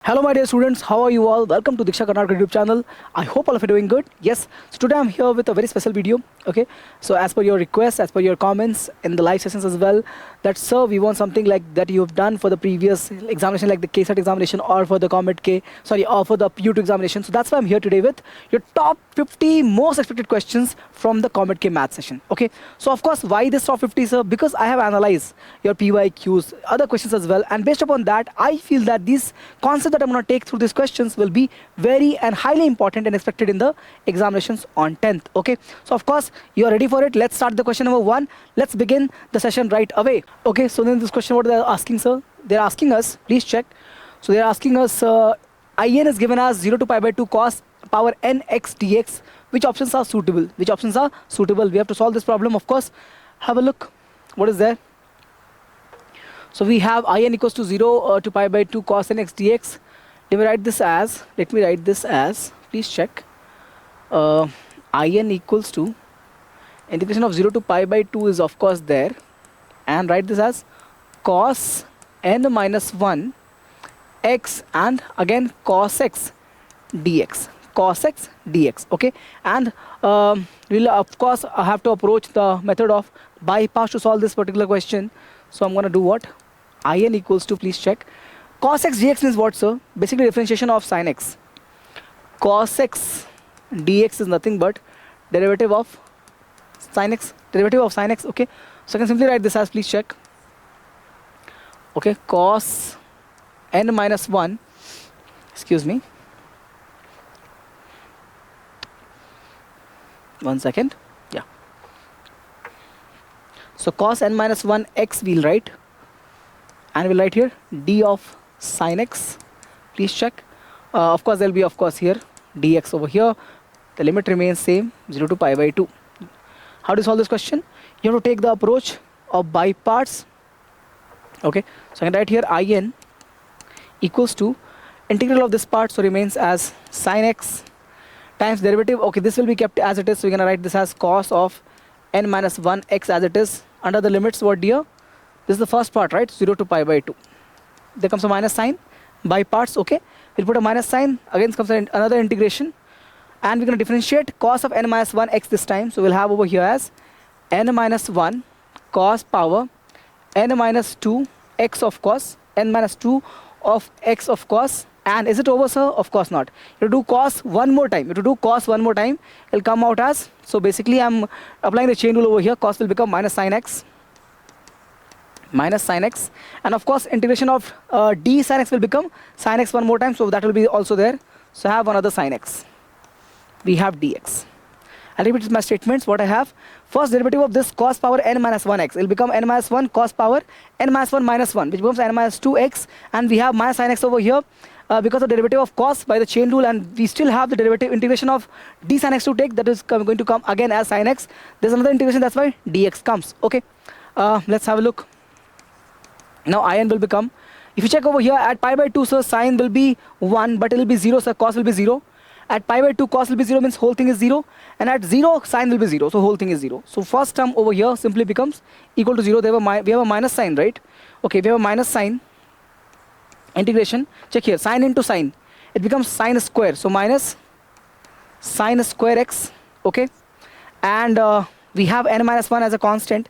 Hello, my dear students. How are you all? Welcome to Diksha Karnataka YouTube channel. I hope all of you are doing good. Yes. So today I'm here with a very special video. Okay. So as per your requests, as per your comments in the live sessions as well, that sir, we want something like that you have done for the previous examination, like the KSET examination, or for the Comet K. Sorry, or for the PU2 examination. So that's why I'm here today with your top 50 most expected questions from the Comet K math session. Okay. So of course, why this top 50, sir? Because I have analyzed your PYQs, other questions as well, and based upon that, I feel that these concepts that I'm going to take through these questions will be very and highly important and expected in the examinations on 10th. Okay, so of course you are ready for it. Let's start the question number 1. Let's begin the session right away. Okay, so then this question, what they're asking, sir? They're asking us, please check. So they're asking us, IN is given as 0 to pi by 2 cos power n x dx. Which options are suitable? Which options are suitable? We have to solve this problem, of course. Have a look. What is there? So we have in equals to 0 to pi by 2 cos n x dx. Let me write this as, please check. In equals to, integration of 0 to pi by 2 is of course there. And write this as cos n minus 1 x and again cos x dx. Cos x dx. Okay. And we'll of course have to approach the method of bypass to solve this particular question. So I'm going to do what? In equals to, please check. Cos x dx means what, sir? Basically differentiation of sin x. Cos x dx is nothing but derivative of sin x. Okay. So I can simply write this as, please check. Okay. Cos n minus 1. Excuse me. 1 second. Yeah. So cos n minus 1 x we'll write. And we'll write here d of sin x. Please check. Of course, there'll be, of course, here dx over here. The limit remains same, 0 to pi by 2. How do you solve this question? You have to take the approach of by parts. Okay. So I can write here in equals to integral of this part, so remains as sin x times derivative. Okay, this will be kept as it is. So we're going to write this as cos of n minus 1 x as it is. Under the limits, what, dear? This is the first part, right? 0 to pi by 2. There comes a minus sign by parts. Okay, we'll put a minus sign. Again comes another integration, and we're going to differentiate cos of n minus 1 x this time. So we'll have over here as n minus 1 cos power n minus 2 x of cos, n minus 2 of x of cos. And is it over, sir? Of course not. You do cos one more time. It'll come out as, so basically I'm applying the chain rule over here. Cos will become minus sin x. And of course integration of d sin x will become sin x one more time, so that will be also there. So I have another sin x. We have dx. I'll repeat my statements. What I have: first derivative of this cos power n minus 1x will become n minus 1 cos power n minus 1 minus 1, which becomes n minus 2x, and we have minus sin x over here because of derivative of cos by the chain rule, and we still have the derivative integration of d sin x to take, that is going to come again as sin x. There's another integration, that's why dx comes. Okay, let's have a look. Now in will become, if you check over here at pi by 2, so sin will be 1, but it will be 0, so cos will be 0. At pi by 2, cos will be 0, means whole thing is 0. And at 0, sin will be 0, so whole thing is 0. So first term over here simply becomes equal to 0. We have a minus sign, right? Okay, we have a minus sign. Integration, check here, sin into sin. It becomes sin square, so minus sin square x. Okay, and we have n minus 1 as a constant.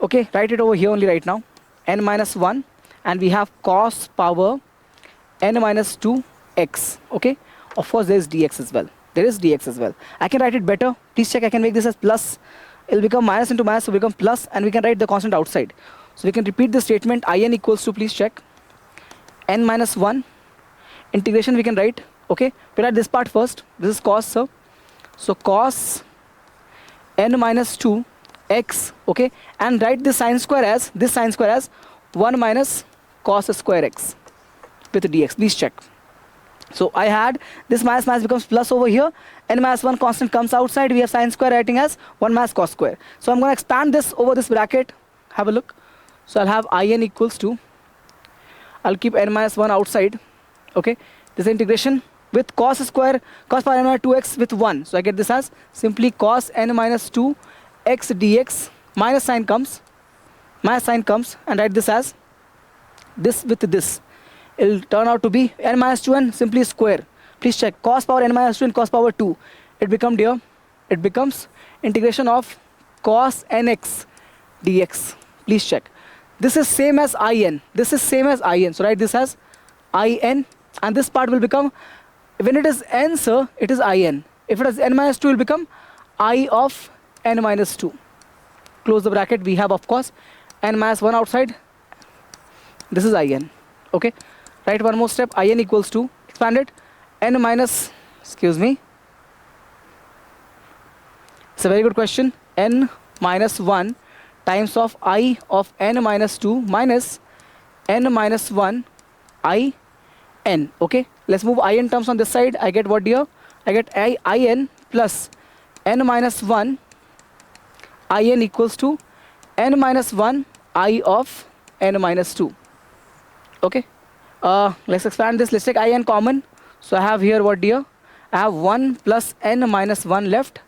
Okay, write it over here only right now. N minus 1, and we have cos power n minus 2 x. Okay, of course there is dx as well. I can write it better. Please check. I can make this as plus. It will become minus into minus, so become plus, and we can write the constant outside. So we can repeat the statement. In equals to, please check, n minus 1 integration we can write. Okay, we write this part first. This is cos, sir. So cos n minus 2 x. Okay, and write this sin square as 1 minus cos square x with dx. Please check. So I had this minus becomes plus over here. N minus 1 constant comes outside. We have sin square writing as 1 minus cos square. So I'm going to expand this over this bracket. Have a look. So I'll have in equals to, I'll keep n minus 1 outside. Okay, this integration with cos square, cos power n minus 2x with 1. So I get this as simply cos n minus 2 x dx. Minus sign comes, and write this as this with this. it'll turn out to be n minus 2n, simply square. Please check cos power n minus 2 and cos power 2. It becomes integration of cos nx dx. Please check. This is same as in. This is same as in. So write this as in, and this part will become, when it is n, sir, it is in. If it is n minus 2, it will become I of n minus 2. Close the bracket. We have, of course, n minus 1 outside. This is in. Okay. Write one more step. In equals to, expand it, n minus, excuse me. It's a very good question. N minus 1 times of I of n minus 2 minus n minus 1 I n. Okay. Let's move in terms on this side. I get what here? I get in plus n minus 1 in equals to n minus 1 I of n minus 2. Okay. Let's expand this. Let's take in common. So I have here what here? I have 1 plus n minus 1 left.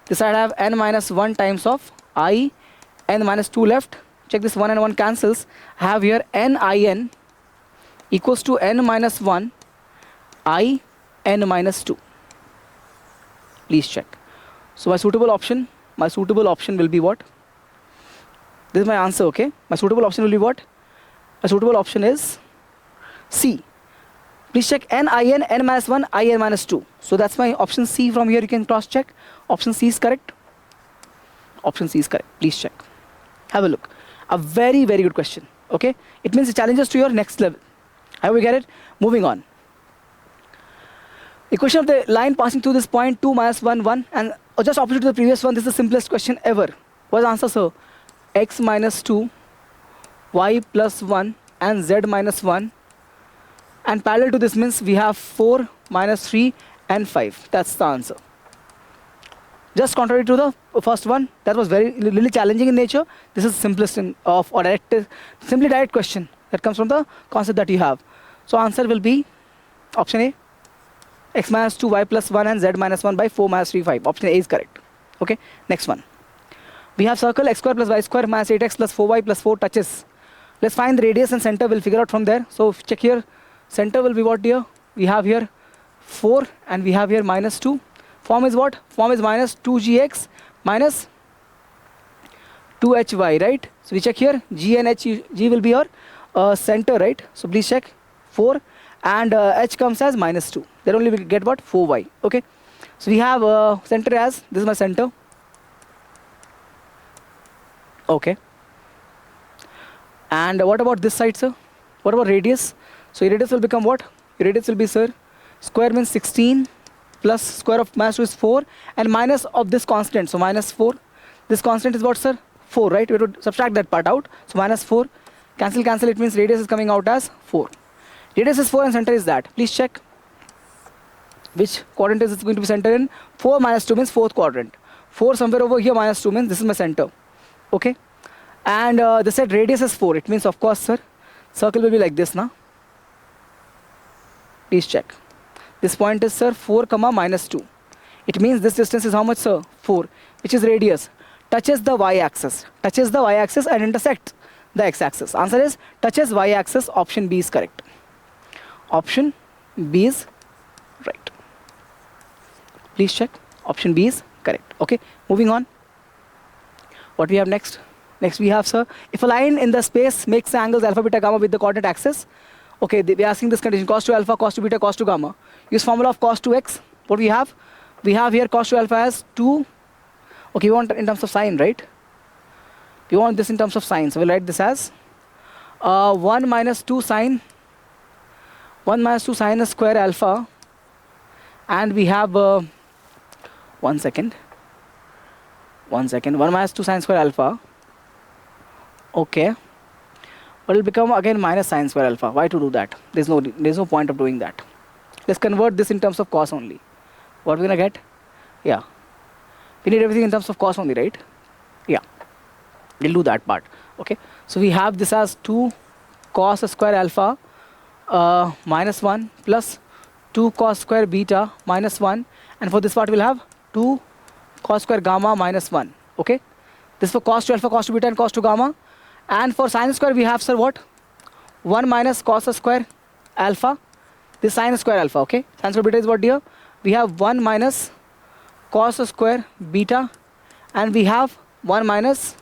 This side I have n minus 1 times of I n minus 2 left. Check this, 1 and 1 cancels. I have here in equals to n minus 1 I n minus 2. Please check. So my suitable option will be what? This is my answer, okay? My suitable option will be what? My suitable option is C. Please check n minus 1, in minus 2. So that's my option C. From here you can cross check. Option C is correct. Option C is correct. Please check. Have a look. A very, very good question. Okay? It means it challenges to your next level. I hope we get it. Moving on. Equation of the line passing through this point 2 minus 1, 1. And just opposite to the previous one, this is the simplest question ever. What's the answer, sir? X minus 2, y plus 1, and z minus 1. And parallel to this means we have 4 minus 3 and 5. That's the answer. Just contrary to the first one, that was really challenging in nature. This is simplest simply direct question that comes from the concept that you have. So answer will be option A. X minus 2, y plus 1, and z minus 1 by 4 minus 3, 5. Option A is correct. Okay. Next one. We have circle x square plus y square minus 8x plus 4y plus 4 touches. Let's find the radius and center. We'll figure out from there. So check here. Center will be what here? We have here 4 and we have here minus 2. Form is what? Form is minus 2gx minus 2hy, right? So we check here. G and G will be your center, right? So please check 4 and h comes as minus 2. Then only we get what? 4y. Okay. So we have center as, this is my center. Okay. And what about this side, sir? What about radius? So radius will become what? Radius will be, sir, square means 16 plus square of minus 2 is 4 and minus of this constant. So minus 4. This constant is what, sir? 4, right? We have to subtract that part out. So minus 4. Cancel, cancel. It means radius is coming out as 4. Radius is 4 and center is that. Please check which quadrant is it going to be centered in. 4 minus 2 means 4th quadrant. 4 somewhere over here minus 2 means this is my center. Okay. And they said radius is 4. It means, of course, sir, circle will be like this now. Please check. This point is, sir, 4 comma minus 2. It means this distance is how much, sir? 4, which is radius. Touches the y-axis. Touches the y-axis and intersects the x-axis. Answer is touches y-axis. Option B is correct. Option B is right. Please check. Option B is correct. Okay. Moving on. What we have next? Next we have, sir, if a line in the space makes the angles alpha, beta, gamma with the coordinate axis. Okay, we are asking this condition, cos to alpha, cos to beta, cos to gamma. Use formula of cos to x. What we have? We have here cos to alpha as 2. Okay, we want in terms of sine, right? We want this in terms of sine. So we'll write this as 1 minus 2 sine. 1 minus 2 sine square alpha. And we have, 1 second. 1 second. 1 minus 2 sine square alpha. Okay. But it will become again minus sine square alpha. Why to do that? There's no point of doing that. Let's convert this in terms of cos only. What we're gonna get? Yeah. We need everything in terms of cos only, right? Yeah. We'll do that part. Okay. So we have this as 2 cos square alpha minus 1 plus 2 cos square beta minus 1. And for this part we'll have 2 cos square gamma minus 1. Okay. This for cos to alpha, cos to beta, and cos to gamma. And for sine square we have, sir, what? 1 minus cos square alpha, this sine square alpha, okay? Sine square beta is what here? We have 1 minus cos square beta, and we have 1 minus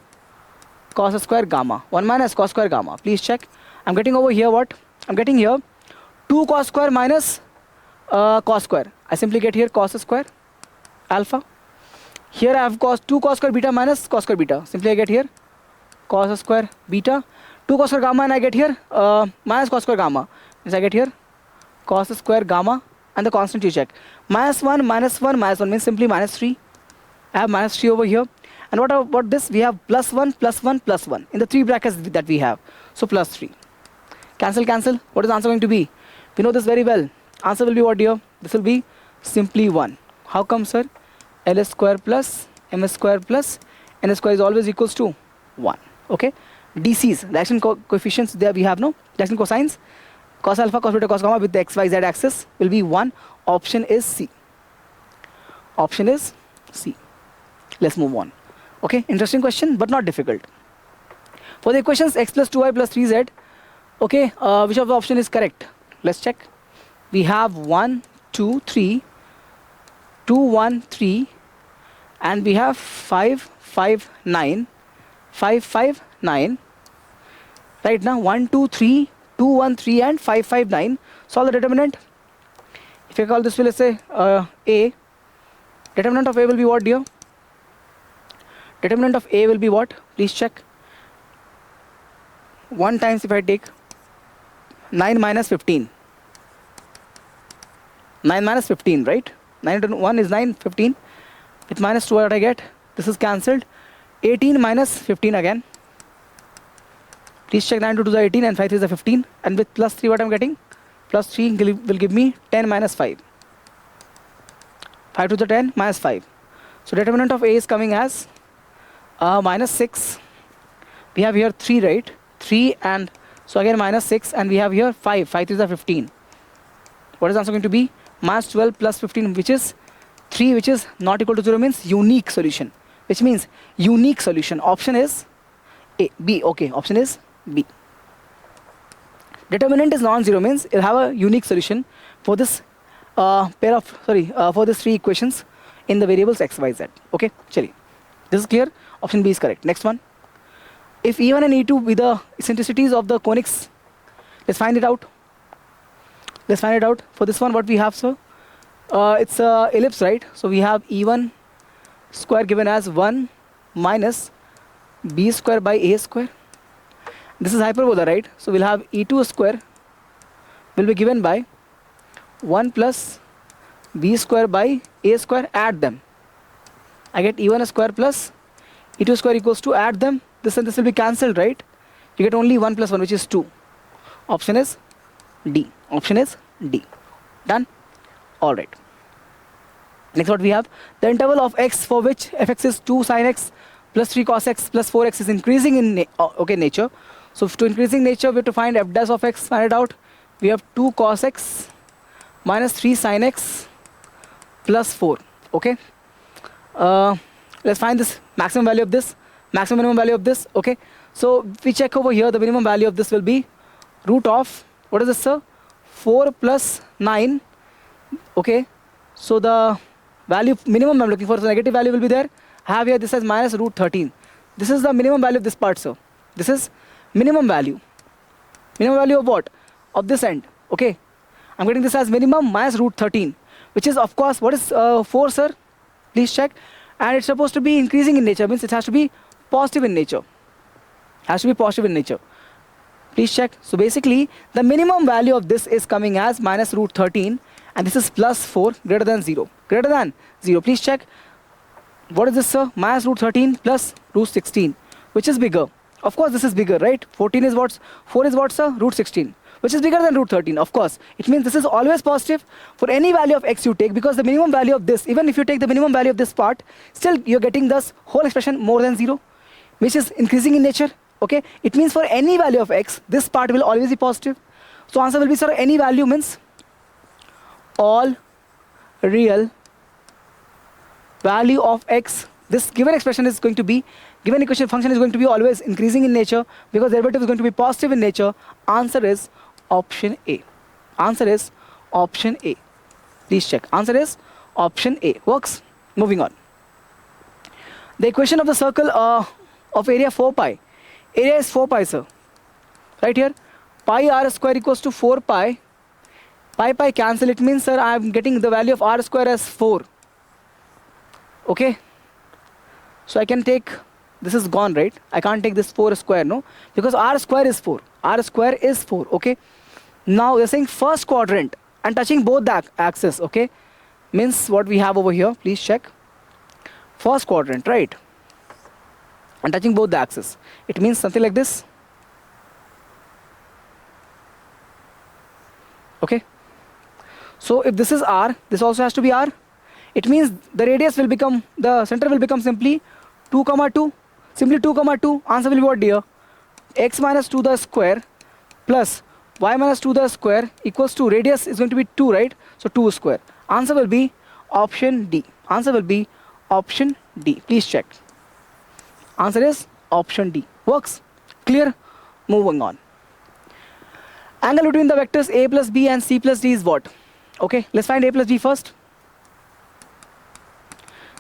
cos square gamma. 1 minus cos square gamma. Please check. I'm getting over here what? I'm getting here 2 cos square minus cos square. I simply get here cos square alpha. Here I have 2 cos square beta minus cos square beta. Simply I get here cos square beta. 2 cos square gamma, and I get here minus cos square gamma. Means I get here cos square gamma, and the constant you check. Minus 1 means simply minus 3. I have minus 3 over here. And what about this? We have plus 1, plus 1, plus 1 in the 3 brackets that we have. So plus 3. Cancel, cancel. What is the answer going to be? We know this very well. Answer will be what here? This will be simply 1. How come, sir? L square plus m square plus n square is always equals to 1. Okay? DCs, the action coefficients, there we have no. The action cosines, cos alpha, cos beta, cos gamma with the x, y, z axis will be 1. Option is C. Option is C. Let's move on. Okay, interesting question, but not difficult. For the equations x plus 2y plus 3z, okay, which of the option is correct? Let's check. We have 1, 2, 3, 2, 1, 3, and we have 5, 5, 9, 5, 5, 9. Right now, 1, 2, 3, 2, 1, 3, and 5, 5, 9. Solve the determinant. If I call this, let's say A, determinant of A will be what, dear? Determinant of A will be what? Please check. 1 times if I take 9 minus 15. 9 minus 15, right? 9 into 1 is 9, 15. With minus 2 what I get? This is cancelled. 18 minus 15 again. Please check 9 to 2 is 18 and 5 3 is 15. And with plus 3 what I'm getting? Plus 3 will give me 10 minus 5. 5 to the 10 minus 5. So determinant of A is coming as minus 6. We have here 3, right? 3, and so again minus 6, and we have here 5. 5 3 is 15. What is the answer going to be? Minus 12 plus 15, which is 3, which is not equal to 0, means unique solution. Which means unique solution. Option is A. B. Okay, option is B. Determinant is non-zero, means it will have a unique solution for this for these 3 equations in the variables x, y, z. Okay, chali. This is clear. Option B is correct. Next one. If E1 and E2 be the eccentricities of the conics, let's find it out. Let's find it out. For this one, what we have, sir? It's a ellipse, right? So we have E1 square given as 1 minus B square by A square. This is hyperbola, right? So we'll have E2 square will be given by 1 plus B square by A square. Add them. I get E1 square plus E2 square equals to, add them. This and this will be cancelled, right? You get only 1 plus 1, which is 2. Option is D. Option is D. Done? Alright. Next what we have, the interval of x for which fx is 2 sin x plus 3 cos x plus 4x is increasing in nature. So to increasing nature, we have to find f dash of x. Find it out. We have 2 cos x minus 3 sin x plus 4. Okay. Let's find this maximum value of this, maximum minimum value of this. Okay. So we check over here, the minimum value of this will be root of, what is this, sir? 4 plus 9. Okay. So the value minimum I'm looking for, so negative value will be there. I have here this as minus root 13. This is the minimum value of this part, sir. This is minimum value. Minimum value of what? Of this end. Okay. I'm getting this as minimum minus root 13, which is of course, what is 4, sir? Please check. And it's supposed to be increasing in nature, means it has to be positive in nature. Has to be positive in nature. Please check. So basically, the minimum value of this is coming as minus root 13, and this is plus 4 greater than 0. Greater than 0. Please check. What is this, sir? Minus root 13 plus root 16. Which is bigger? Of course, this is bigger, right? 14 is what? 4 is what, sir? Root 16. Which is bigger than root 13, of course. It means this is always positive for any value of x you take, because the minimum value of this, even if you take the minimum value of this part, still you're getting this whole expression more than 0, which is increasing in nature. Okay? It means for any value of x, this part will always be positive. So answer will be, sir, any value means all real value of x. This given expression is going to be, given equation function is going to be always increasing in nature, because derivative is going to be positive in nature. Answer is option A. Answer is option A. Please check. Answer is option A. Works. Moving on. The equation of the circle of area 4 pi. Area is 4 pi, sir. Right here. Pi r square equals to 4 pi. Pi cancel. It means, sir, I am getting the value of r square as 4. Okay. So I can take, this is gone, right? I can't take this 4 square, no? Because r square is 4. R square is 4, okay? Now they're saying first quadrant and touching both the axes, okay? Means what we have over here, please check. First quadrant, right? And touching both the axes. It means something like this. Okay? So if this is r, this also has to be r. It means the radius will become, the center will become simply 2, 2. Simply 2, 2. Answer will be what, dear? X minus 2 the square plus y minus 2 the square equals to radius is going to be 2, right? So 2 square. Answer will be option D. Answer will be option D. Please check. Answer is option D. Works. Clear? Moving on. Angle between the vectors a plus b and c plus d is what? Okay, let's find a plus b first.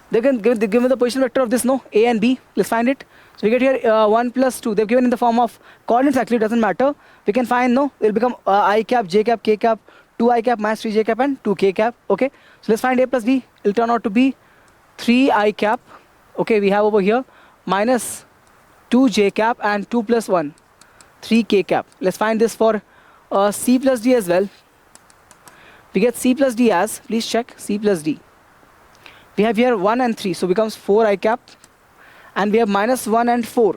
They can give the position vector of this, no? A and b. Let's find it. So we get here 1 plus 2. They've given in the form of coordinates, actually, it doesn't matter. We can find, no? It will become I cap, j cap, k cap, 2i cap minus 3j cap and 2k cap. Okay. So let's find a plus b. It will turn out to be 3i cap. Okay, we have over here minus 2j cap and 2 plus 1, 3k cap. Let's find this for c plus d as well. We get c plus d as, please check, c plus d. We have here 1 and 3, so becomes 4i cap. And we have minus 1 and 4.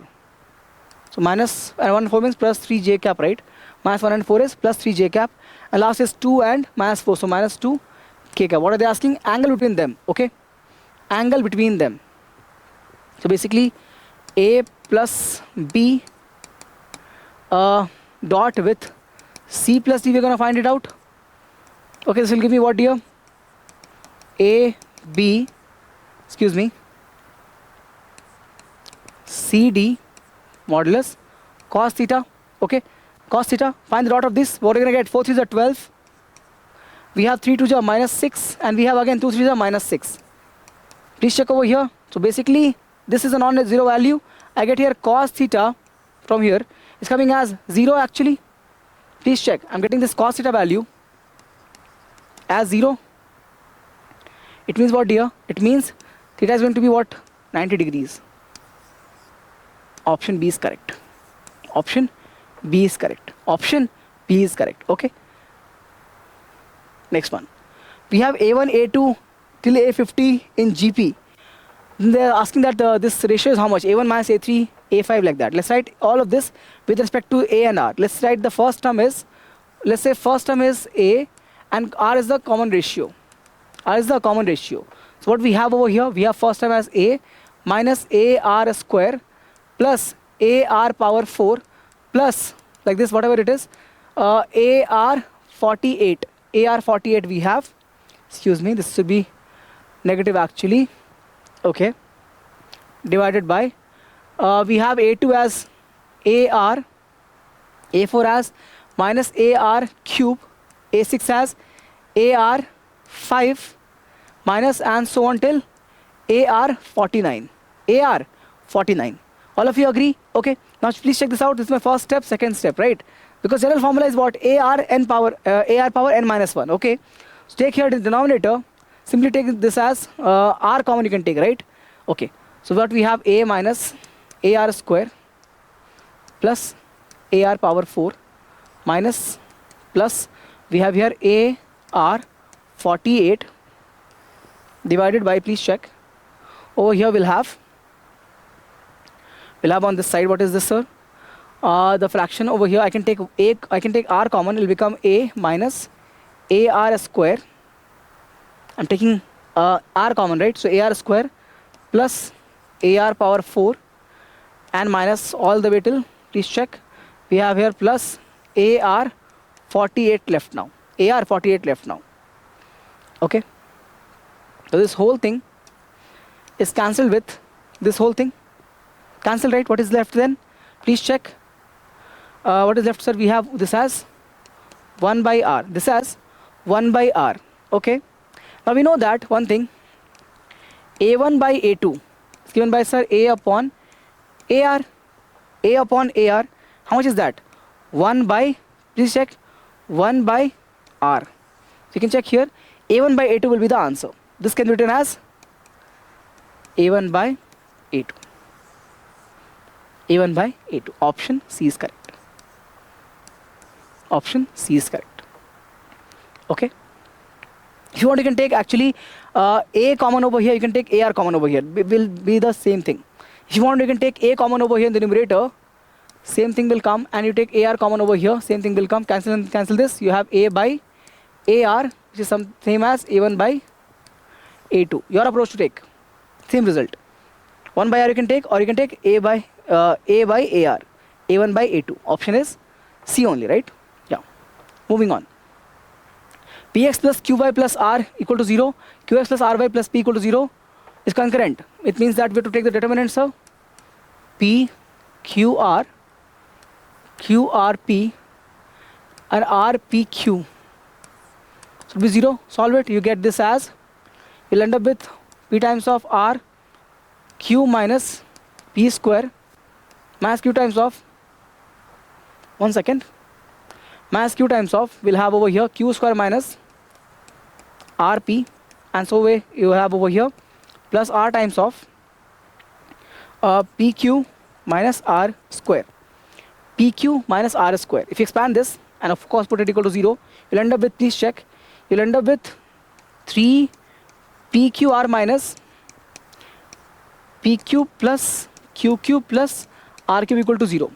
So minus and 1 and 4 means plus 3j cap, right? Minus 1 and 4 is plus 3j cap. And last is 2 and minus 4, so minus 2 k cap. What are they asking? Angle between them, okay? Angle between them. So basically, a plus b dot with c plus d, we're going to find it out. Okay, this will give me what, dear? A, B, excuse me, CD modulus cos theta. Okay, cos theta. Find the dot of this. What are we going to get? 4 3s are 12. We have 3 2s are minus 6. And we have again 2 3s are minus 6. Please check over here. So basically, this is a non-zero value. I get here cos theta from here. It's coming as 0 actually. Please check. I'm getting this cos theta value as 0. It means what, dear? It means theta is going to be what? 90 degrees. Option B is correct. Option B is correct. Option B is correct. Okay. Next one. We have A1, A2 till A50 in GP. They're asking that this ratio is how much? A1 minus A3, A5 like that. Let's write all of this with respect to A and R. Let's write the first term is, let's say first term is A and R is the common ratio. R is the common ratio. So what we have over here, we have first term as A minus AR square plus AR power 4 plus like this, whatever it is, AR 48. AR 48 we have, excuse me, this should be negative actually. Okay, divided by, we have A2 as AR, A4 as minus AR cube, A6 as AR 5 minus and so on till AR 49. AR 49. All of you agree? Okay. Now please check this out. This is my first step, second step, right? Because general formula is what? AR power n minus 1. Okay. So take here the denominator. Simply take this as R common you can take, right? Okay. So what we have A minus AR square plus AR power 4 minus plus we have here AR 48 divided by, please check. Over here we'll have on this side, what is this, sir? The fraction over here, I can take R common, it will become A minus AR square. I'm taking R common, right? So AR square plus AR power 4 and minus all the way till, please check. We have here plus AR 48 left now. AR 48 left now. Okay. So this whole thing is cancelled with this whole thing. Cancel, right? What is left then? Please check. What is left, sir? We have this as 1 by r. This as 1 by r. Okay. Now we know that one thing, a1 by a2 is given by, sir, a upon ar. A upon ar, how much is that? 1 by, please check, 1 by r. So you can check here, a1 by a2 will be the answer. This can be written as a1 by a2. a1 by a2. Option C is correct. Option C is correct. Okay. If you want, you can take actually a common over here, you can take ar common over here. Will be the same thing. If you want, you can take a common over here in the numerator, same thing will come, and you take ar common over here, same thing will come. Cancel and cancel this. You have a by ar, which is same as a1 by a2. Your approach to take same result. 1 by r you can take, or you can take a by ar, a1 by a2. Option is C only, right? Yeah. Moving on. Px plus qy plus r equal to 0, qx plus ry plus p equal to 0 is concurrent. It means that we have to take the determinants of p, qr, qrp, and rpq. So it will be 0. Solve it. You get this as, you'll end up with p times of r q minus p square mass q times of, one second, mass q times of, we'll have over here q square minus rp, and so way you have over here plus r times of pq minus r square. pq minus r square. If you expand this and of course put it equal to 0, you'll end up with, please check, you'll end up with 3 pqr minus pq plus qq plus rq equal to 0.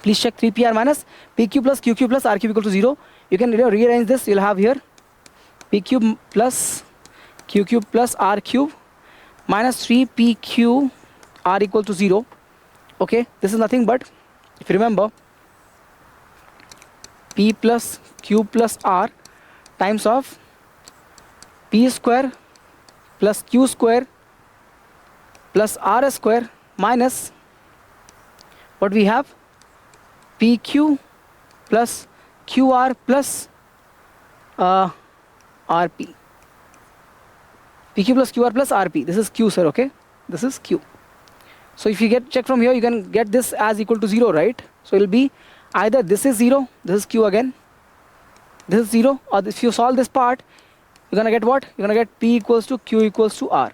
Please check 3pr minus pq plus qq plus rq equal to 0. You can rearrange this. You'll have here pq plus qq plus rq minus 3pq r equal to 0. Okay, this is nothing but, if you remember, p plus q plus r times of p square plus q square plus r square minus what we have, pq plus qr plus rp. pq plus qr plus rp. This is q, sir. Okay, this is q. So if you check from here, you can get this as equal to 0, right? So it will be either this is 0, this is q again, this is 0, or if you solve this part, you're gonna get what? You're gonna get p equals to q equals to r.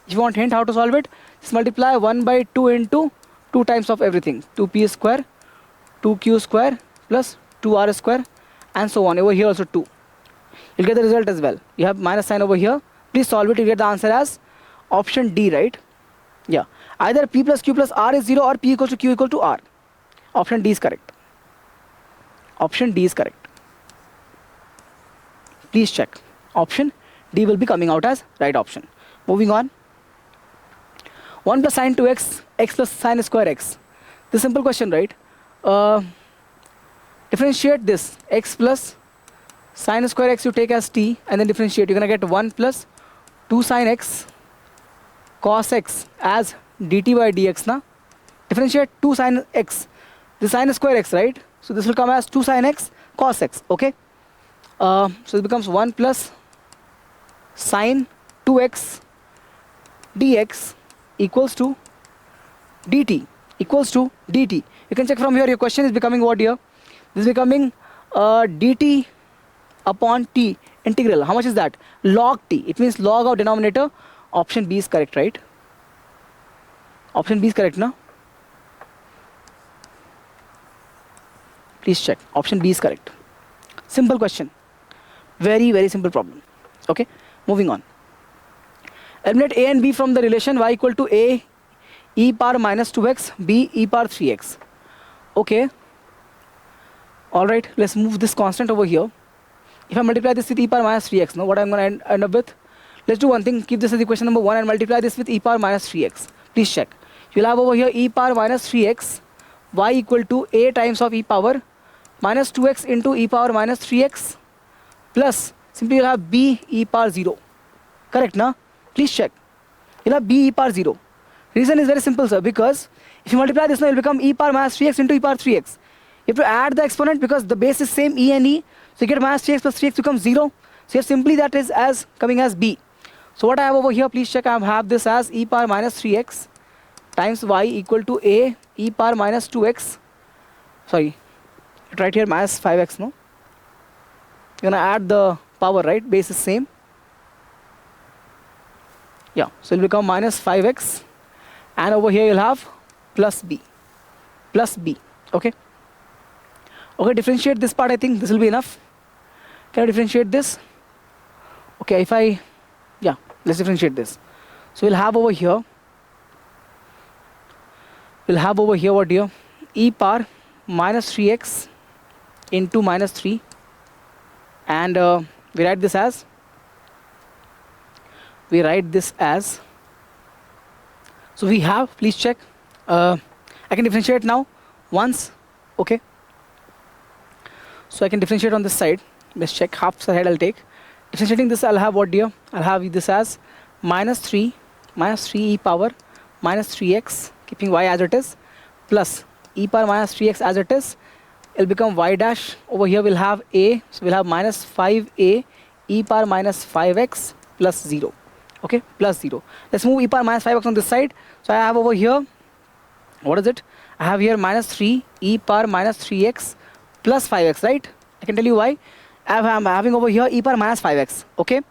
If you want hint how to solve it, just multiply 1 by 2 into 2 times of everything. 2p square, 2q square plus 2r square, and so on. Over here also 2. You'll get the result as well. You have minus sign over here. Please solve it. You get the answer as option D, right? Yeah. Either p plus q plus r is 0 or p equals to q equal to r. Option D is correct. Option D is correct. Please check. Option D will be coming out as right option. Moving on. 1 plus sine 2x, x plus sine square x. This simple question, right? Differentiate this. X plus sine square x you take as t, and then differentiate. You're going to get 1 plus 2 sine x cos x as dt by dx. Na? Differentiate 2 sine x. This sine square x, right? So this will come as 2 sine x cos x. Okay? So it becomes 1 plus sine 2x dx equals to dt. Equals to dt. You can check from here. Your question is becoming what here? This is becoming dt upon t integral. How much is that? Log t. It means log of denominator. Option B is correct, right? Option B is correct, no? Please check. Option B is correct. Simple question. Very, very simple problem. Okay, moving on. Eliminate a and b from the relation y equal to a e power minus 2x, b e power 3x. Okay. Alright, let's move this constant over here. If I multiply this with e power minus 3x, now what I'm going to end up with? Let's do one thing. Keep this as equation number 1 and multiply this with e power minus 3x. Please check. You'll have over here e power minus 3x, y equal to a times of e power minus 2x into e power minus 3x plus simply you'll have b e power 0. Correct, na? Please check. You'll have b e power 0. Reason is very simple, sir, because if you multiply this now, it will become e power minus 3x into e power 3x. You have to add the exponent because the base is same e and e. So you get minus 3x plus 3x becomes 0. So you have simply that is as coming as b. So what I have over here, please check, I have this as e power minus 3x times y equal to a e power minus 2x. Sorry, right here minus 5x, no? You're gonna add the power, right? Base is same. Yeah, so it'll become minus 5x. And over here you'll have plus b. Plus b, okay? Okay, differentiate this part, I think this will be enough. Can I differentiate this? Okay, if I, yeah, let's differentiate this. So we'll have over here what here? E power minus 3x into minus 3. And we write this as, so we have, please check, I can differentiate now once, okay? So I can differentiate on this side. Let's check, half side I'll take. Differentiating this, I'll have what here? I'll have this as minus 3 e power minus 3x, keeping y as it is, plus e power minus 3x as it is. It'll become y dash. Over here we'll have a, so we'll have minus 5a e power minus 5x plus 0. Okay, plus 0. Let's move e power minus 5x on this side. So I have over here, what is it? I have here minus 3 e power minus 3x plus 5x, right? I can tell you why. I'm having over here e power minus 5x, okay?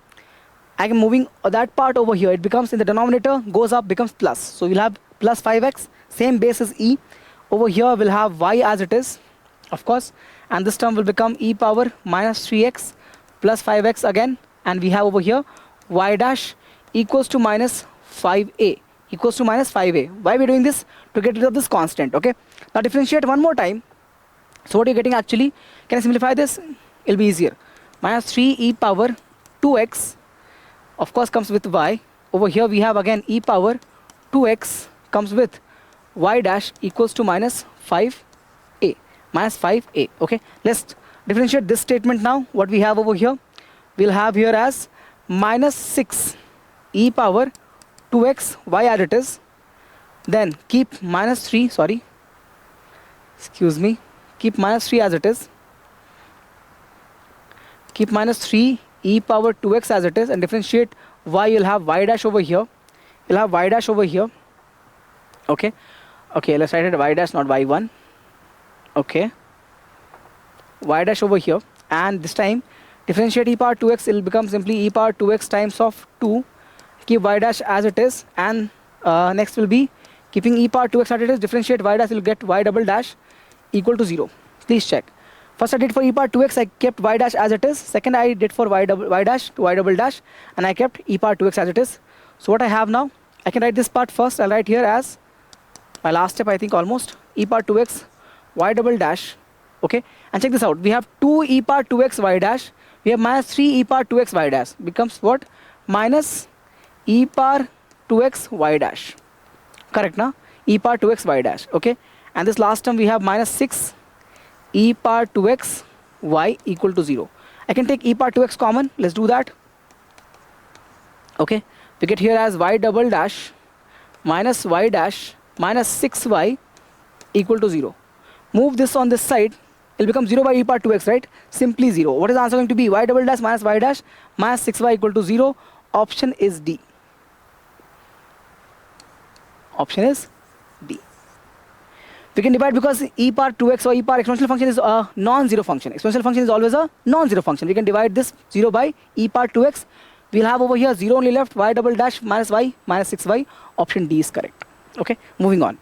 I am moving that part over here. It becomes, in the denominator, goes up, becomes plus. So we'll have plus 5x, same base as e. Over here we'll have y as it is, of course. And this term will become e power minus 3x plus 5x again. And we have over here y dash equals to minus 5a. Equals to minus 5a. Why are we doing this? To get rid of this constant, okay? Now differentiate one more time. So what you're getting actually, can I simplify this? It'll be easier. Minus 3 e power 2x, of course, comes with y. Over here we have again e power 2x comes with y dash equals to minus 5a. Minus 5a, okay? Let's differentiate this statement now. What we have over here? We'll have here as minus 6 e power 2x y as it is. Then keep minus 3, sorry. Excuse me. Keep minus 3 as it is. Keep minus 3 e power 2x as it is, and differentiate y. You'll have y dash over here. You'll have y dash over here. Okay. Okay, let's write it y dash, not y1. Okay. Y dash over here. And this time, differentiate e power 2x. It will become simply e power 2x times of 2. Keep y dash as it is. And next will be keeping e power 2x as it is. Differentiate y dash. You'll get y double dash equal to 0. Please check. First I did for e power 2x, I kept y dash as it is. Second I did for y dash to y double dash, and I kept e power 2x as it is. So what I have now, I can write this part first. I'll write here as my last step, I think almost, e power 2x y double dash. Okay, and check this out. We have 2 e power 2x y dash. We have minus 3 e power 2x y dash. Becomes what? Minus e power 2x y dash. Correct, na? E power 2x y dash. Okay, and this last term we have minus 6 e power 2x y equal to 0. I can take e power 2x common. Let's do that. Okay, we get here as y double dash minus y dash minus 6y equal to 0. Move this on this side. It will become 0 by e power 2x, right? Simply 0. What is the answer going to be? Y double dash minus y dash minus 6y equal to 0. Option is D. Option is D. We can divide because e power 2x or e power exponential function is a non-zero function. Exponential function is always a non-zero function. We can divide this 0 by e power 2x. We'll have over here 0 only left. Y double dash minus y minus 6y. Option D is correct. Okay, moving on.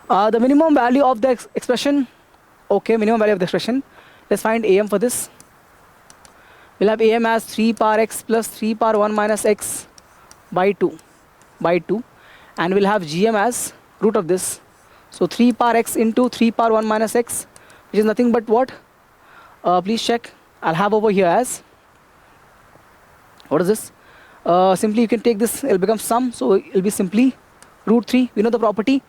The minimum value of the expression. Okay, minimum value of the expression. Let's find AM for this. We'll have AM as 3 power x plus 3 power 1 minus x by 2. And we'll have GM as root of this. So 3 power x into 3 power 1 minus x, which is nothing but what? Please check. I'll have over here as, what is this? Simply you can take this, it'll become sum. So it'll be simply root 3. We know the property.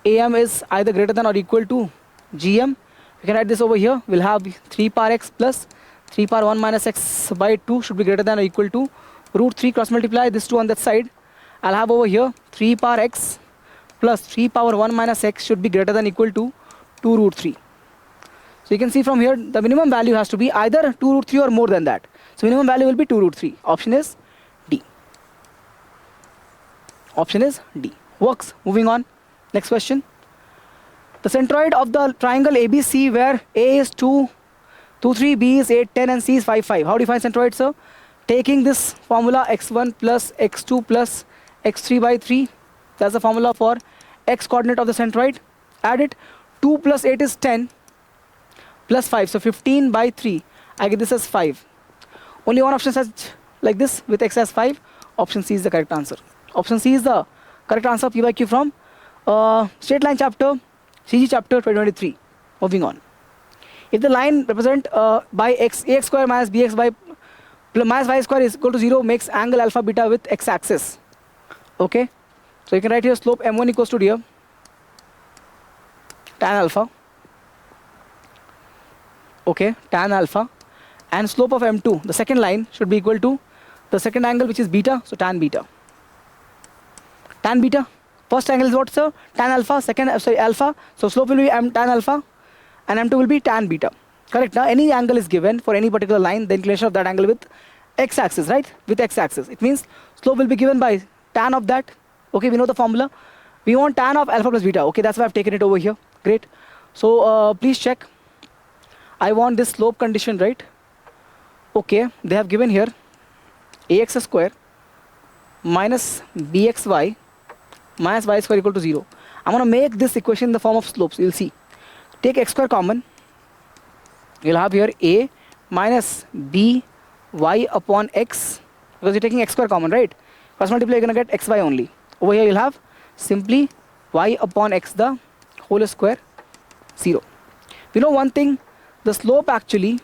AM is either greater than or equal to GM. We can write this over here. We'll have 3 power x plus 3 power 1 minus x by 2 should be greater than or equal to root 3 cross multiply this 2 on that side. I'll have over here 3 power x plus 3 power 1 minus x should be greater than or equal to 2 root 3. So you can see from here, the minimum value has to be either 2 root 3 or more than that. So minimum value will be 2 root 3. Option is D. Option is D. Works. Moving on. Next question. The centroid of the triangle ABC, where A is 2, 2, 3, B is 8, 10, and C is 5, 5. How do you find centroid, sir? Taking this formula x1 plus x2 plus x3 by 3. That's the formula for x coordinate of the centroid. Add it. 2 plus 8 is 10 plus 5. So 15 by 3. I get this as 5. Only one option says like this with x as 5. Option C is the correct answer. Option C is the correct answer. P by Q from straight line chapter, CG chapter 2023. Moving on. If the line represent by x, ax square minus bx by minus y square is equal to 0 makes angle alpha beta with x axis. Okay. So you can write here slope m1 equals to here tan alpha. Okay, tan alpha. And slope of m2, the second line, should be equal to the second angle, which is beta. So tan beta. Tan beta. First angle is what, sir? Tan alpha. Second, alpha. So slope will be tan alpha, and m2 will be tan beta. Correct. Now any angle is given for any particular line, the inclination of that angle with x-axis, right? With x-axis. It means slope will be given by tan of that. Okay, we know the formula. We want tan of alpha plus beta. Okay, that's why I've taken it over here. Great. So please check. I want this slope condition, right? Okay, they have given here ax square minus bxy minus y square equal to 0. I'm going to make this equation in the form of slopes. You'll see. Take x square common. You'll have here a minus b y upon x, because you're taking x square common, right? Cross multiply, you're going to get xy only. Over here you'll have simply y upon x the whole square 0. We know one thing, the slope actually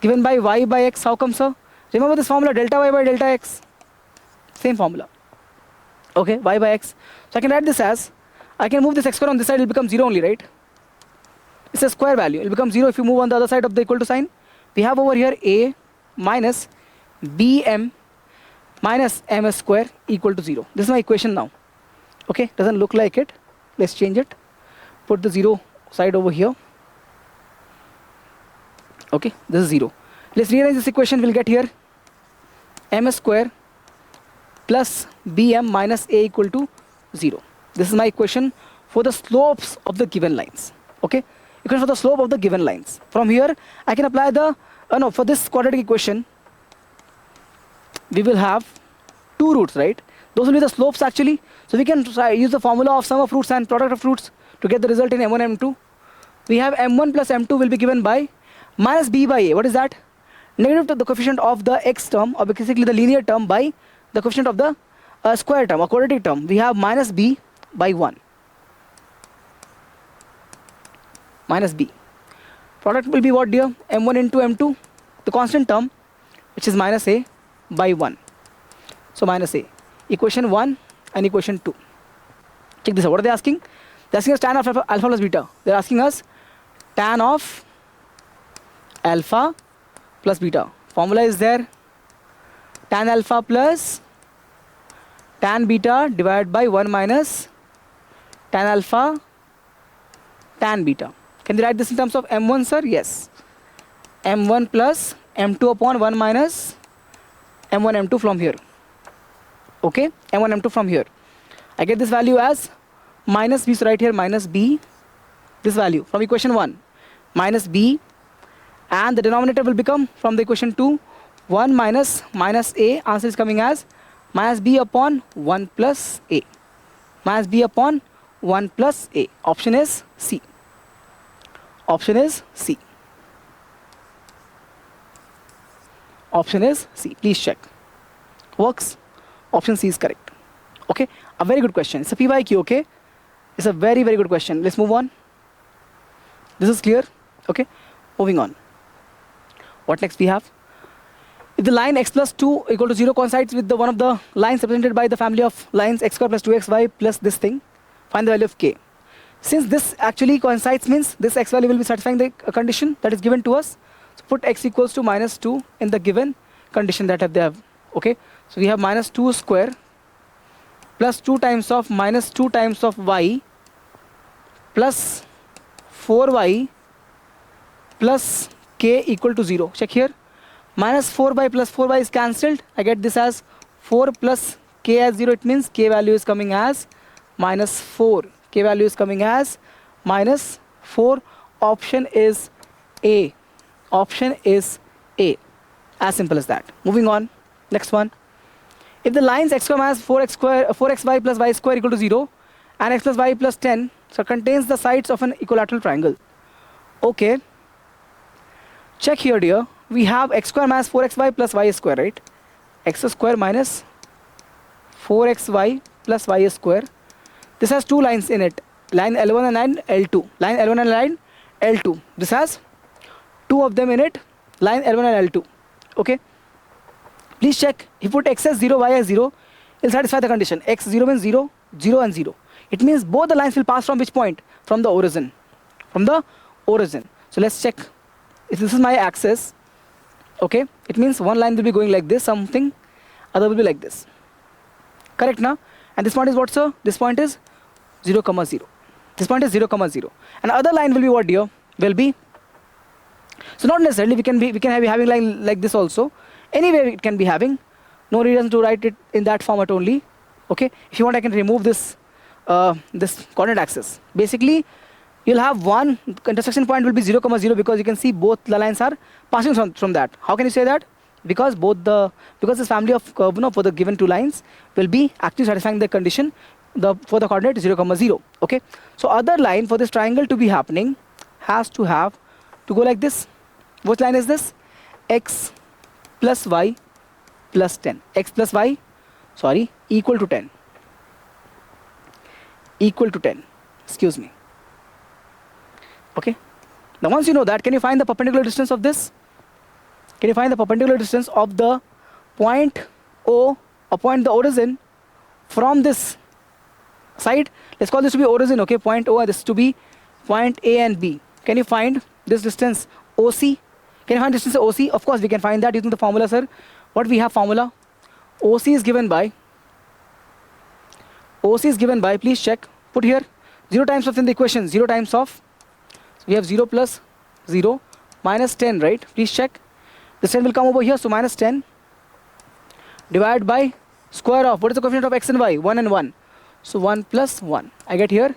given by y by x. How come, sir? Remember this formula, delta y by delta x. Same formula. Okay, y by x. So I can write this as, I can move this x square on this side, it will become 0 only, right? It's a square value. It will become 0 if you move on the other side of the equal to sign. We have over here a minus bm minus m square equal to 0. This is my equation now. Okay, doesn't look like it. Let's change it. Put the 0 side over here. Okay, this is 0. Let's rearrange this equation. We'll get here m square plus bm minus a equal to 0. This is my equation for the slopes of the given lines. Okay, equation for the slope of the given lines. From here, I can apply the, for this quadratic equation, we will have two roots, right? Those will be the slopes actually. So we can use the formula of sum of roots and product of roots to get the result in m1 and m2. We have m1 plus m2 will be given by minus b by a. What is that? Negative to the coefficient of the x term, or basically the linear term, by the coefficient of the square term or quadratic term. We have minus b by 1. Minus b. Product will be what, dear? m1 into m2, the constant term, which is minus a by 1. So minus a. Equation 1 and equation 2. Check this out. What are they asking? They're asking us tan of alpha plus beta. They're asking us tan of alpha plus beta. Formula is there. Tan alpha plus tan beta divided by 1 minus tan alpha tan beta. Can they write this in terms of m1, sir? Yes. m1 plus m2 upon 1 minus m1 m2 from here. Okay, m1 m2 from here. I get this value as minus b, so right here minus b, this value from equation 1, minus b, and the denominator will become from the equation 2, 1 minus a. Answer is coming as minus b upon 1 plus a. Minus b upon 1 plus a. Option is C. Option is C. Option is C. Please check. Works. Option C is correct. Okay. A very good question. It's a P by Q. Okay. It's a very, very good question. Let's move on. This is clear. Okay. Moving on. What next we have? If the line x plus 2 equal to 0 coincides with the one of the lines represented by the family of lines x square plus 2xy plus this thing, find the value of k. Since this actually coincides, means this x value will be satisfying the condition that is given to us. So put x equals to minus 2 in the given condition that they have. Okay. So we have minus 2 square plus 2 times of minus 2 times of y plus 4y plus k equal to 0. Check here. Minus 4 by plus 4 by is cancelled. I get this as 4 plus k as 0. It means k value is coming as minus 4. K value is coming as minus 4. Option is A. Option is A. As simple as that. Moving on. Next one. If the lines x square minus 4xy plus y square equal to 0 and x plus y plus 10 so contains the sides of an equilateral triangle. Okay. Check here, dear. We have x square minus 4xy plus y square, right? X square minus 4xy plus y square. This has two lines in it. Line L1 and line L2. Line L1 and line L2. This has two of them in it. Line L1 and L2. Okay. Please check. If you put x as 0, y as 0, it will satisfy the condition. X 0 means 0, 0 and 0. It means both the lines will pass from which point? From the origin. From the origin. So let's check. If this is my axis, okay, it means one line will be going like this, something, other will be like this. Correct now? And this point is what, sir? This point is 0, 0. This point is 0, 0. And other line will be what, dear? Will be. So not necessarily we can be having line like this also. Anyway, it can be having. No reason to write it in that format only. Okay. If you want, I can remove this this coordinate axis. Basically, you'll have one intersection point will be 0, 0 because you can see both the lines are passing from that. How can you say that? Because this family of curve for the given two lines will be actually satisfying the condition for the coordinate 0, 0. Okay. So other line for this triangle to be happening has to go like this. Which line is this? X plus y plus 10. X plus y, sorry, equal to 10. Equal to 10. Excuse me. Okay. Now once you know that, can you find the perpendicular distance of this? Can you find the perpendicular distance of the point O or point the origin from this side? Let's call this to be origin, okay? Point O and this to be point A and B. Can you find this distance OC? Can you find distance OC? Of course we can find that using the formula, sir. What we have formula? OC is given by, please check, put here 0 times of in the equation, 0 times of, so we have 0 plus 0 minus 10, right? Please check. This 10 will come over here, so minus 10 divided by square of, what is the coefficient of x and y? 1 and 1. So 1 plus 1. I get here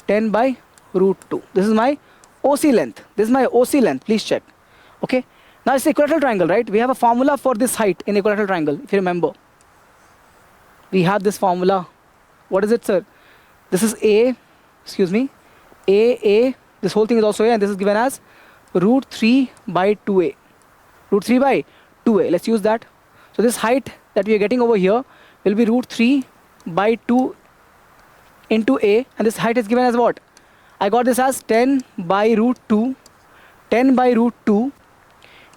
10 by root 2. This is my OC length. This is my OC length. Please check. Okay. Now it's equilateral triangle, right? We have a formula for this height in equilateral triangle, if you remember. We have this formula. What is it, sir? This is A, excuse me, A, this whole thing is also A, and this is given as root 3 by 2A. Root 3 by 2A. Let's use that. So this height that we are getting over here will be root 3 by 2 into A, and this height is given as what? I got this as 10 by root 2. 10 by root 2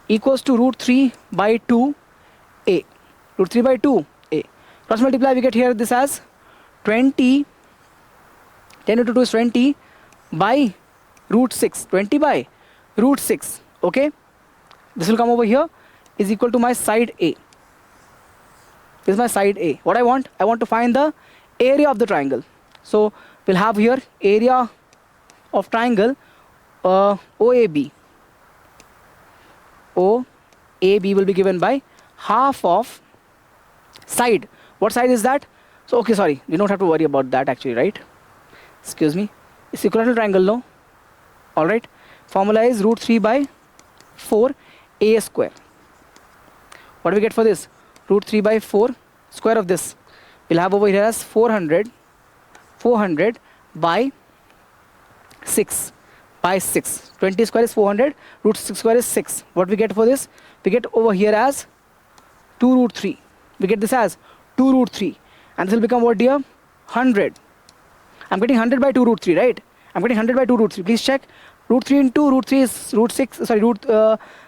equals to root 3 by 2A. Root 3 by 2A. Cross multiply, we get here this as 20. 10 into 2 is 20 by root 6. 20 by root 6. Okay. This will come over here is equal to my side A. This is my side A. What I want to find the area of the triangle. So we'll have here area of triangle OAB. OAB will be given by half of side. What side is that? So okay, sorry, you don't have to worry about that actually, right? Excuse me. It's equilateral triangle, no? Alright. Formula is root 3 by 4 A square. What do we get for this? Root 3 by 4 square of this. We'll have over here as 400 by 6. By 6. 20 square is 400. Root 6 square is 6. What we get for this? We get over here as 2 root 3. We get this as 2 root 3. And this will become what, dear? 100. I'm getting 100 by 2 root 3, right? I'm getting 100 by 2 root 3. Please check. Root 3 into root 3 is root 6. Sorry,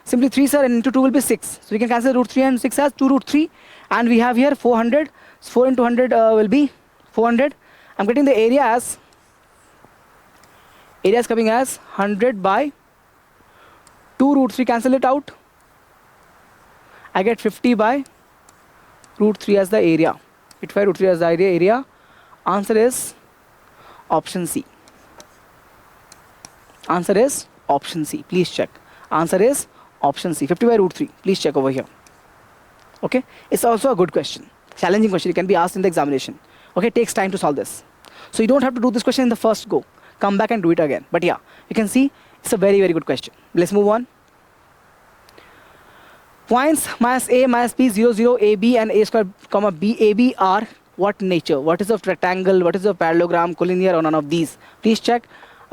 simply 3, sir, and into 2 will be 6. So we can cancel root 3 and 6 as 2 root 3. And we have here 400. So 4 into 100 will be 400. I'm getting the area as, area is coming as 100 by 2 root 3. Cancel it out. I get 50 by root 3 as the area. 55 root 3 as the area. Answer is option C. Answer is Option C. Please check. Answer is option C. 50 by root 3. Please check over here. Okay. It's also a good question. Challenging question. It can be asked in the examination. Okay. It takes time to solve this. So you don't have to do this question in the first go. Come back and do it again. But yeah, you can see it's a very, very good question. Let's move on. Points minus A minus B 0 0 AB and A square comma B AB are what nature? What is of rectangle? What is of parallelogram, collinear, or none of these? Please check.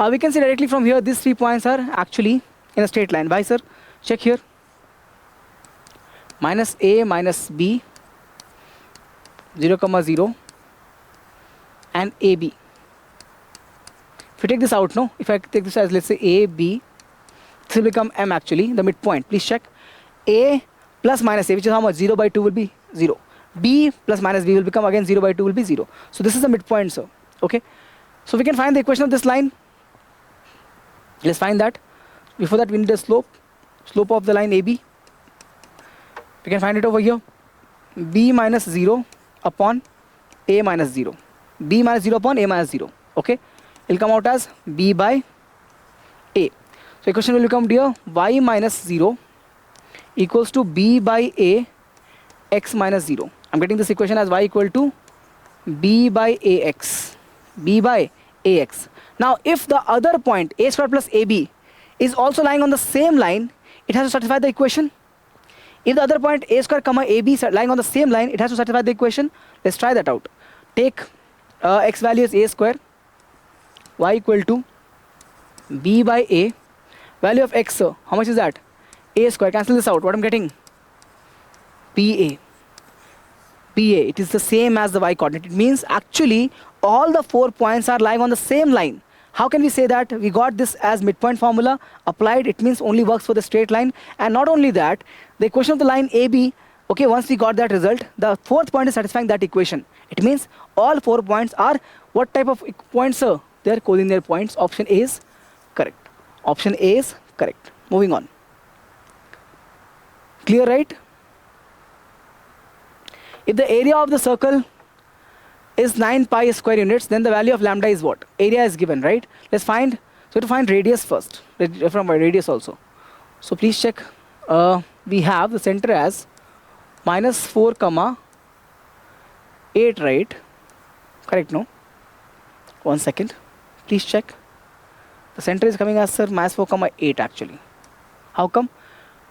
We can see directly from here these 3 points are actually in a straight line. Why, sir? Check here. Minus A minus B 0 comma 0 and AB. If you take this out, no? If I take this as, let's say, AB, this will become M actually, the midpoint. Please check. A plus minus A, which is how much? 0 by 2 will be 0. B plus minus B will become again 0 by 2 will be 0. So this is the midpoint, sir. Okay. So we can find the equation of this line. Let's find that. Before that, we need a slope. Slope of the line AB. We can find it over here. B minus 0 upon A minus 0. B minus 0 upon A minus 0. Okay. It will come out as B by A. So equation will become here y minus 0 equals to B by A x minus 0. I'm getting this equation as y equal to B by AX. B by AX. Now if the other point A square plus AB is also lying on the same line, it has to satisfy the equation. If the other point A square comma AB is lying on the same line, it has to satisfy the equation. Let's try that out. Take x value as A square, y equal to B by A. Value of x, how much is that? A square. Cancel this out. What I'm getting? PA. PA. It is the same as the y coordinate. It means actually all the 4 points are lying on the same line. How can we say that? We got this as midpoint formula applied. It means only works for the straight line. And not only that, the equation of the line AB, okay, once we got that result, the 4th point is satisfying that equation. It means all 4 points are what type of points, sir? They are collinear points. Option A is correct. Option A is correct. Moving on. Clear, right? If the area of the circle is 9 pi square units, then the value of lambda is what? Area is given, right? Let's find, so to find radius first, from radius also. So please check, we have the center as minus 4 comma 8, right? Correct, no? 1 second, please check. The center is coming as, sir, minus 4 comma 8 actually. How come?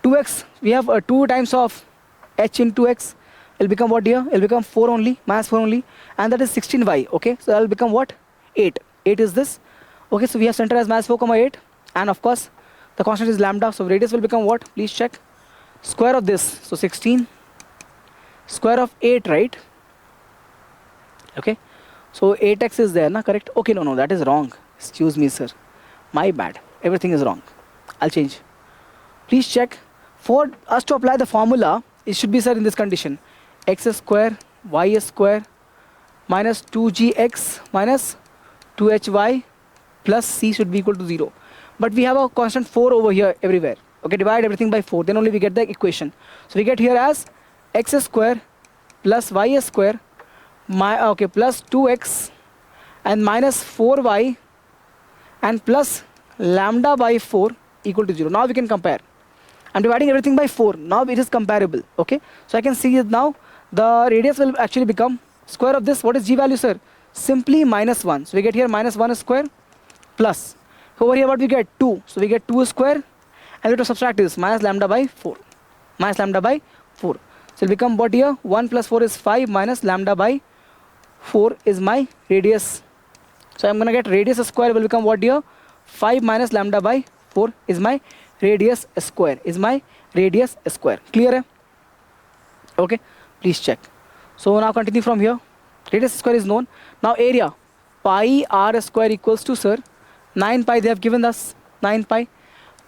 2x, we have 2 times of h into x. It will become what here? It will become 4 only, minus 4 only, and that is 16y. Okay, so that will become what? 8. 8 is this. Okay, so we have center as minus 4 comma 8, and of course the constant is lambda. So radius will become what? Please check. Square of this, so 16. Square of 8, right? Okay, so 8x is there, na? Correct? Okay, no, that is wrong. Excuse me, sir. My bad. Everything is wrong. I'll change. Please check. For us to apply the formula, it should be, sir, in this condition. X square, y square, minus 2gx minus 2hy plus c should be equal to 0. But we have a constant 4 over here everywhere. Okay, divide everything by 4. Then only we get the equation. So we get here as x square plus y square, plus 2x and minus 4y and plus lambda by 4 equal to 0. Now we can compare. I'm dividing everything by 4. Now it is comparable. Okay, so I can see it now. The radius will actually become square of this. What is g value, sir? Simply minus 1. So we get here minus 1 square plus. Over here what we get? 2. So we get 2 square. And we have to subtract this. Minus lambda by 4. Minus lambda by 4. So it will become what here? 1 plus 4 is 5 minus lambda by 4 is my radius. So I'm going to get radius square will become what here? 5 minus lambda by 4 is my radius square. Is my radius square. Clear? Hai? Okay. Please check. So now continue from here. Radius square is known. Now area. Pi r square equals to, sir, 9 pi they have given us. 9 pi.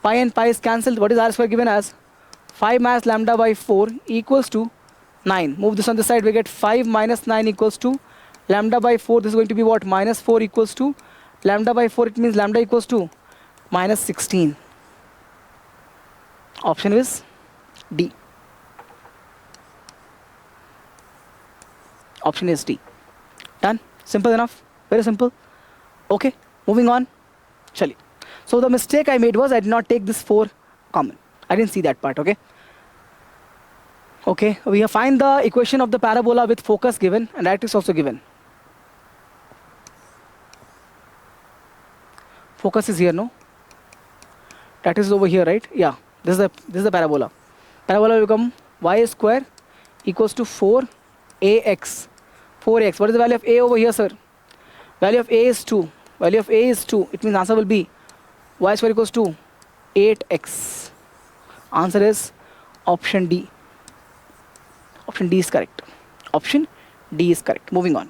Pi and pi is cancelled. What is r square given as? 5 minus lambda by 4 equals to 9. Move this on the side. We get 5 minus 9 equals to lambda by 4. This is going to be what? Minus 4 equals to lambda by 4. It means lambda equals to minus 16. Option is D. Option is D. Done? Simple enough? Very simple. Okay, moving on. Chali. So the mistake I made was I did not take this 4 common. I didn't see that part, okay? Okay, we have find the equation of the parabola with focus given and directrix also given. Focus is here, no? Directrix is over here, right? Yeah, this is the parabola. Parabola will become y square equals to 4ax. 4ax. What is the value of a over here, sir? Value of a is 2. Value of a is 2. It means answer will be y square equals to 8x. Answer is option D. Option D is correct. Option D is correct. Moving on.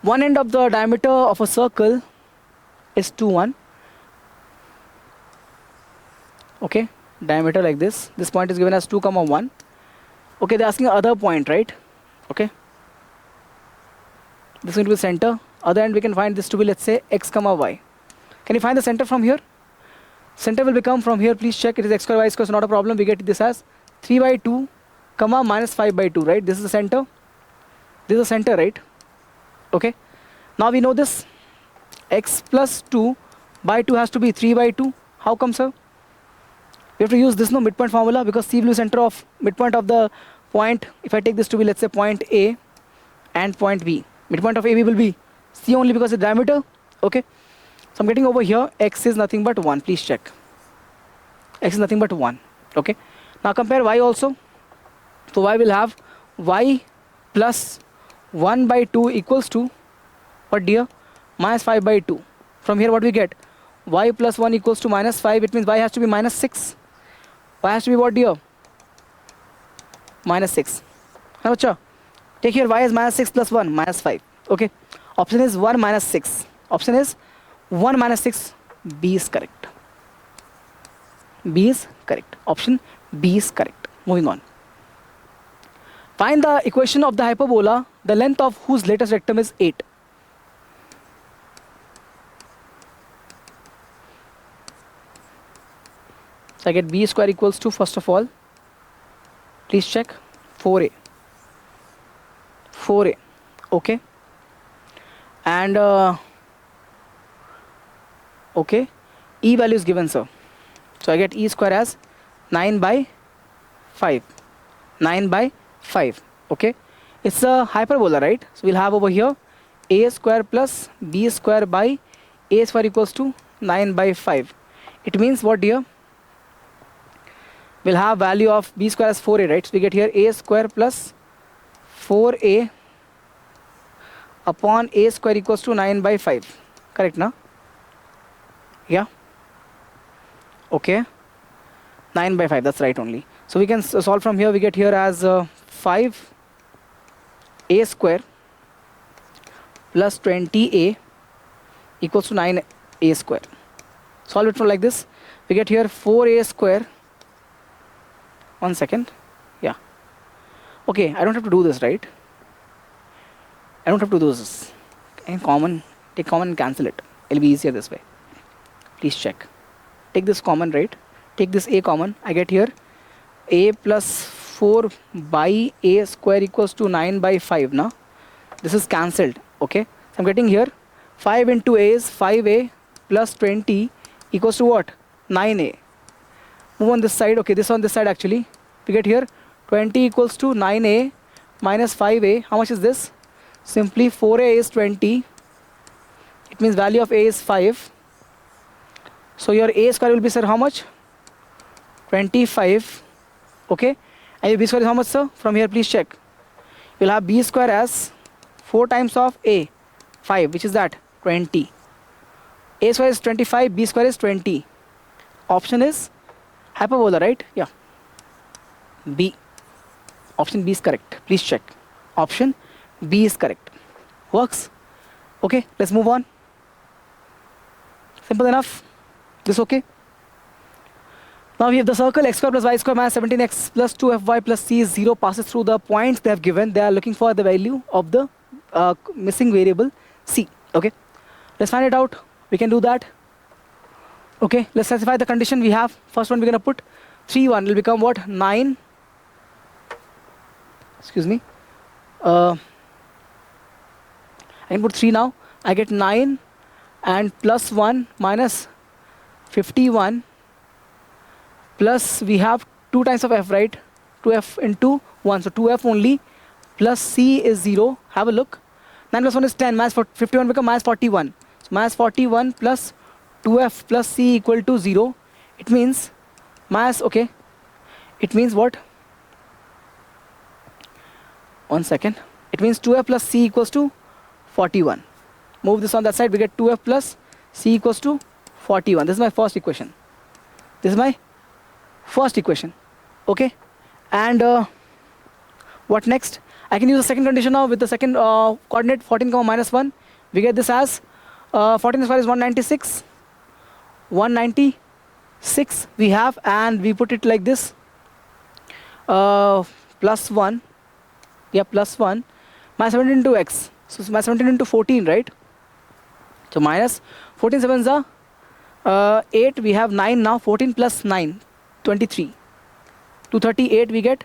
One end of the diameter of a circle is 2, 1. Okay, diameter like this. This point is given as 2, 1. Okay, they're asking other point, right? Okay. This is going to be center. Other end we can find this to be, let's say, x, y. Can you find the center from here? Center will become from here. Please check. It is x square, y square, so not a problem. We get this as 3 by 2, minus 5 by 2, right? This is the center. This is the center, right? Okay. Now we know this. X plus 2 by 2 has to be 3 by 2. How come, sir? We have to use this midpoint formula because C will be center of midpoint of the point. If I take this to be, let's say, point A and point B, midpoint of AB will be C only because it's diameter. Okay. So I'm getting over here x is nothing but 1. Please check. X is nothing but 1. Okay. Now compare y also. So y will have y plus 1 by 2 equals to what, dear? Minus 5 by 2. From here what we get? Y plus 1 equals to minus 5. It means y has to be minus 6. Y has to be what, dear? Minus 6. Now, take here y is minus 6 plus 1, minus 5. Okay. Option is 1 minus 6. Option is 1 minus 6. B is correct. B is correct. Option B is correct. Moving on. Find the equation of the hyperbola, the length of whose latest rectum is 8. So I get b square equals to, first of all, please check, 4a. 4a. Okay. And okay, e value is given, sir. So I get e square as 9 by 5. 9 by 5. Okay. It's a hyperbola, right? So we'll have over here a square plus b square by a square equals to 9 by 5. It means what, dear? We'll have value of b square as 4a, right? So we get here a square plus 4a upon a square equals to 9 by 5. Correct, na? Yeah. Okay. 9 by 5, that's right only. So we can solve from here. We get here as 5 a square plus 20a equals to 9a square. Solve it from like this. We get here 4a square. 1 second. Yeah. Okay, I don't have to do this, right? I don't have to do this. And common, take common and cancel it. It'll be easier this way. Please check. Take this common, right? Take this a common. I get here a plus 4 by a square equals to 9 by 5. Now, this is cancelled. Okay. So I'm getting here 5 into a is 5a plus 20 equals to what? 9a. Move on this side. Okay, this on this side actually. We get here 20 equals to 9a minus 5a. How much is this? Simply 4a is 20. It means value of a is 5. So your a square will be, sir, how much? 25. Okay. And your b square is how much, sir? From here, please check. You'll have b square as 4 times of a, 5, which is that? 20. A square is 25, b square is 20. Option is hyperbola, right? Yeah. B. Option B is correct. Please check. Option B is correct. Works? Okay, let's move on. Simple enough. This okay? Now we have the circle x square plus y square minus 17x plus 2fy plus c is 0 passes through the points they have given. They are looking for the value of the missing variable c. Okay, let's find it out. We can do that. Okay, let's specify the condition we have. First one we're going to put 3, 1 will become what? 9. Excuse me. I can put 3 now. I get 9 and plus 1 minus 51 plus we have 2 times of f, right? 2f into 1, so 2f only, plus c is 0. Have a look. 9 plus 1 is 10, minus 51 become minus 41. So minus 41 plus 2f plus c equal to 0. It means minus, okay, it means what? 1 second. It means 2f plus c equals to 41. Move this on that side, we get 2f plus c equals to 41. This is my first equation. This is my first equation. Okay. And what next? I can use the second condition now with the second coordinate 14 comma minus 1. We get this as 14 square is 196. 196 we have, and we put it like this. Plus 1. Yeah, plus 1. Minus 17 into x. So minus 17 into 14, right? So minus 14 sevens are 8. We have 9 now. 14 plus 9, 23. 238 we get.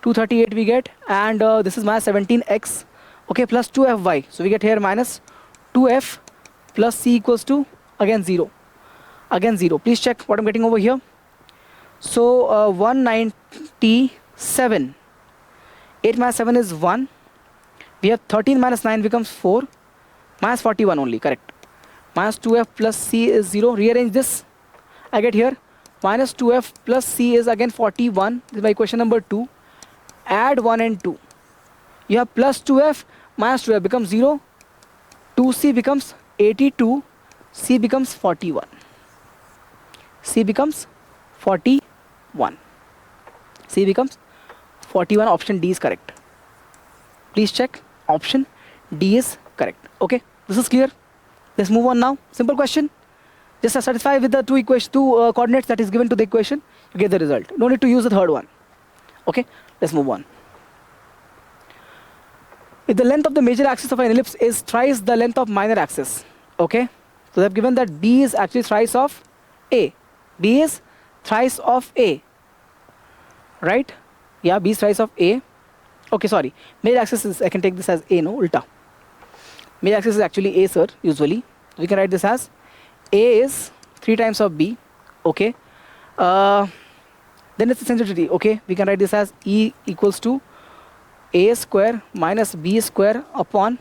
238 we get. And this is minus 17x. Okay, plus 2fy. So we get here minus 2f plus c equals to, again 0. Again 0. Please check what I'm getting over here. So 197. 8 minus 7 is 1. We have 13 minus 9 becomes 4. Minus 41 only, correct. Minus 2f plus c is 0. Rearrange this. I get here minus 2f plus c is again 41. This is my equation number 2. Add 1 and 2. You have plus 2f minus 2f becomes 0. 2c becomes 82. C becomes 41. C becomes 41. C becomes 41. Option D is correct. Please check. Option D is correct. Okay, this is clear. Let's move on now. Simple question. Just satisfy with the two coordinates that is given to the equation. You get the result. No need to use the third one. Okay, let's move on. If the length of the major axis of an ellipse is thrice the length of minor axis, okay, so they have given that B is actually thrice of A. B is thrice of A, right? Yeah, B is thrice of A. Okay, sorry. Major axis is, I can take this as A, no, ulta. Major axis is actually A, sir, usually. We can write this as A is 3 times of B, okay. Then it's eccentricity, okay. We can write this as E equals to A square minus B square upon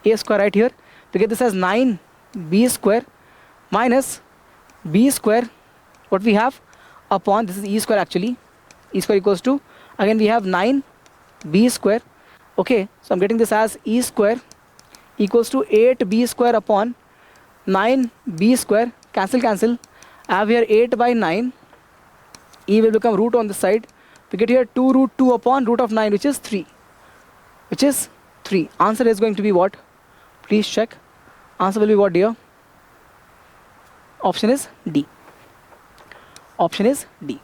A square right here. We get this as 9B square minus B square, what we have, upon, this is E square actually. E square equals to, again we have 9B square, okay. So I'm getting this as E square equals to 8B square upon 9B square. Cancel, cancel. I have here 8 by 9. E will become root on this side. We get here 2 root 2 upon root of 9, which is 3. Which is 3. Answer is going to be what? Please check. Answer will be what, dear? Option is D. Option is D.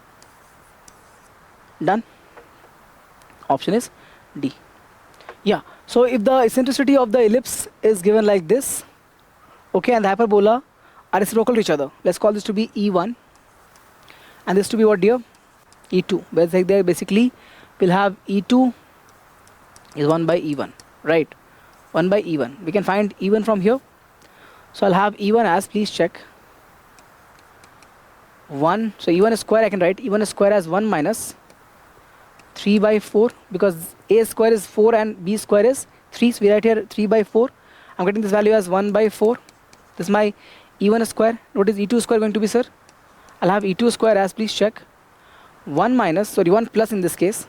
Done? Option is D. Yeah. So if the eccentricity of the ellipse is given like this, okay, and the hyperbola are reciprocal to each other, let's call this to be E1. And this to be what, dear? E2. Where they basically will have E2 is 1 by E1, right? 1 by E1. We can find E1 from here. So I'll have E1 as, please check, 1. So E1 is square, I can write E1 is square as 1 minus 3 by 4, because A square is 4 and B square is 3. So we write here 3 by 4. I'm getting this value as 1 by 4. This is my E1 square. What is E2 square going to be, sir? I'll have E2 square as, please check, 1 minus, sorry, 1 plus in this case,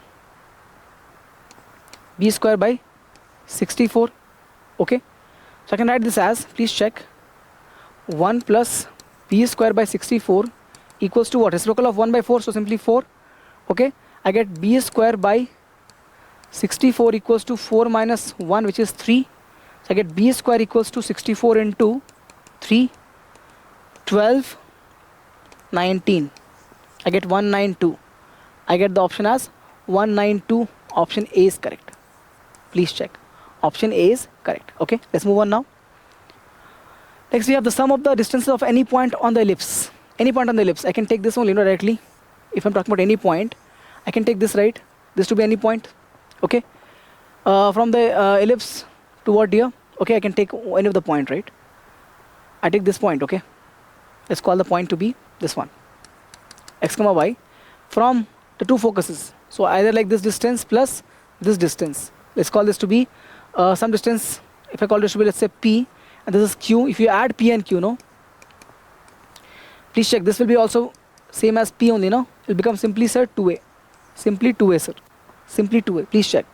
B square by 64. Okay. So I can write this as, please check, 1 plus B square by 64 equals to what? Reciprocal of 1 by 4, so simply 4. Okay. I get B square by 64 equals to 4 minus 1, which is 3. So I get B square equals to 64 into 3, 12, 19. I get 192. I get the option as 192. Option A is correct. Please check. Option A is correct. Okay, let's move on now. Next we have the sum of the distances of any point on the ellipse. Any point on the ellipse. I can take this only, you know, directly. If I'm talking about any point, I can take this, right? This to be any point. Okay. From the ellipse to what, dear? Okay, I can take any of the point, right? I take this point, okay? Let's call the point to be this one, x comma y, from the two focuses. So either like this distance plus this distance. Let's call this to be some distance. If I call this to be, let's say p, and this is q. If you add p and q, no? Please check. This will be also same as p only, no? It will become simply, sir, 2a. Simply 2a, sir. Simply 2a. Please check.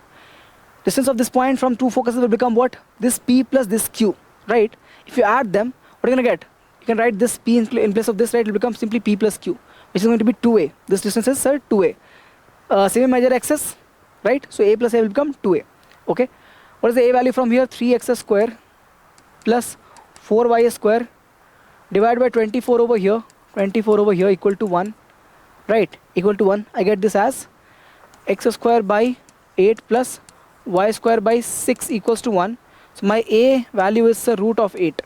Distance of this point from two focuses will become what? This p plus this q, right? If you add them, what are you going to get? You can write this p in place of this, right? It will become simply p plus q, which is going to be 2a. This distance is, sir, 2a. Same measure x's, right? So a plus a will become 2a. Okay. What is the a value from here? 3x square plus 4y square divided by 24 over here. 24 over here equal to 1, right? Equal to 1. I get this as x square by 8 plus y square by 6 equals to 1. So my a value is the root of 8.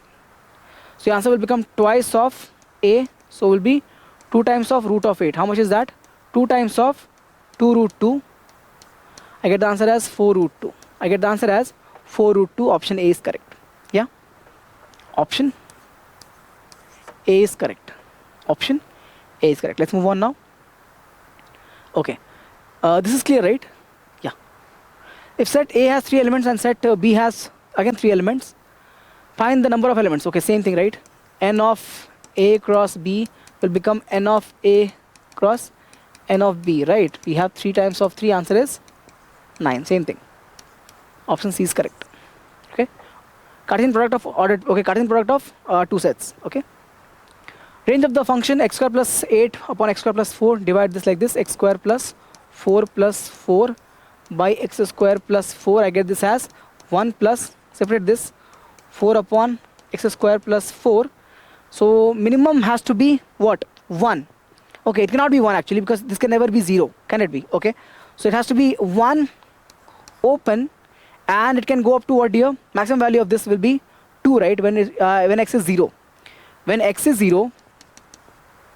So your answer will become twice of a. So will be 2 times of root of 8. How much is that? 2 times of 2 root 2. I get the answer as 4 root 2. I get the answer as 4 root 2. Option A is correct. Yeah? Option A is correct. Option A is correct. Let's move on now. Okay. This is clear, right? Yeah. If set A has 3 elements and set B has again 3 elements, find the number of elements. Okay, same thing, right? N of A cross B will become N of A cross N of B, right? We have 3 times of 3. Answer is 9. Same thing. Option C is correct. Okay. Cartesian product of ordered. Okay, Cartesian product of 2 sets. Okay. Range of the function x square plus 8 upon x square plus 4. Divide this like this: x square plus 4 plus 4 by x square plus 4. I get this as 1 plus, separate this, 4 upon x square plus 4. So minimum has to be what? 1. Okay, it cannot be 1 actually, because this can never be 0. Can it be? Okay. So it has to be 1 open, and it can go up to what here? Maximum value of this will be 2, right? When x is 0. When x is 0,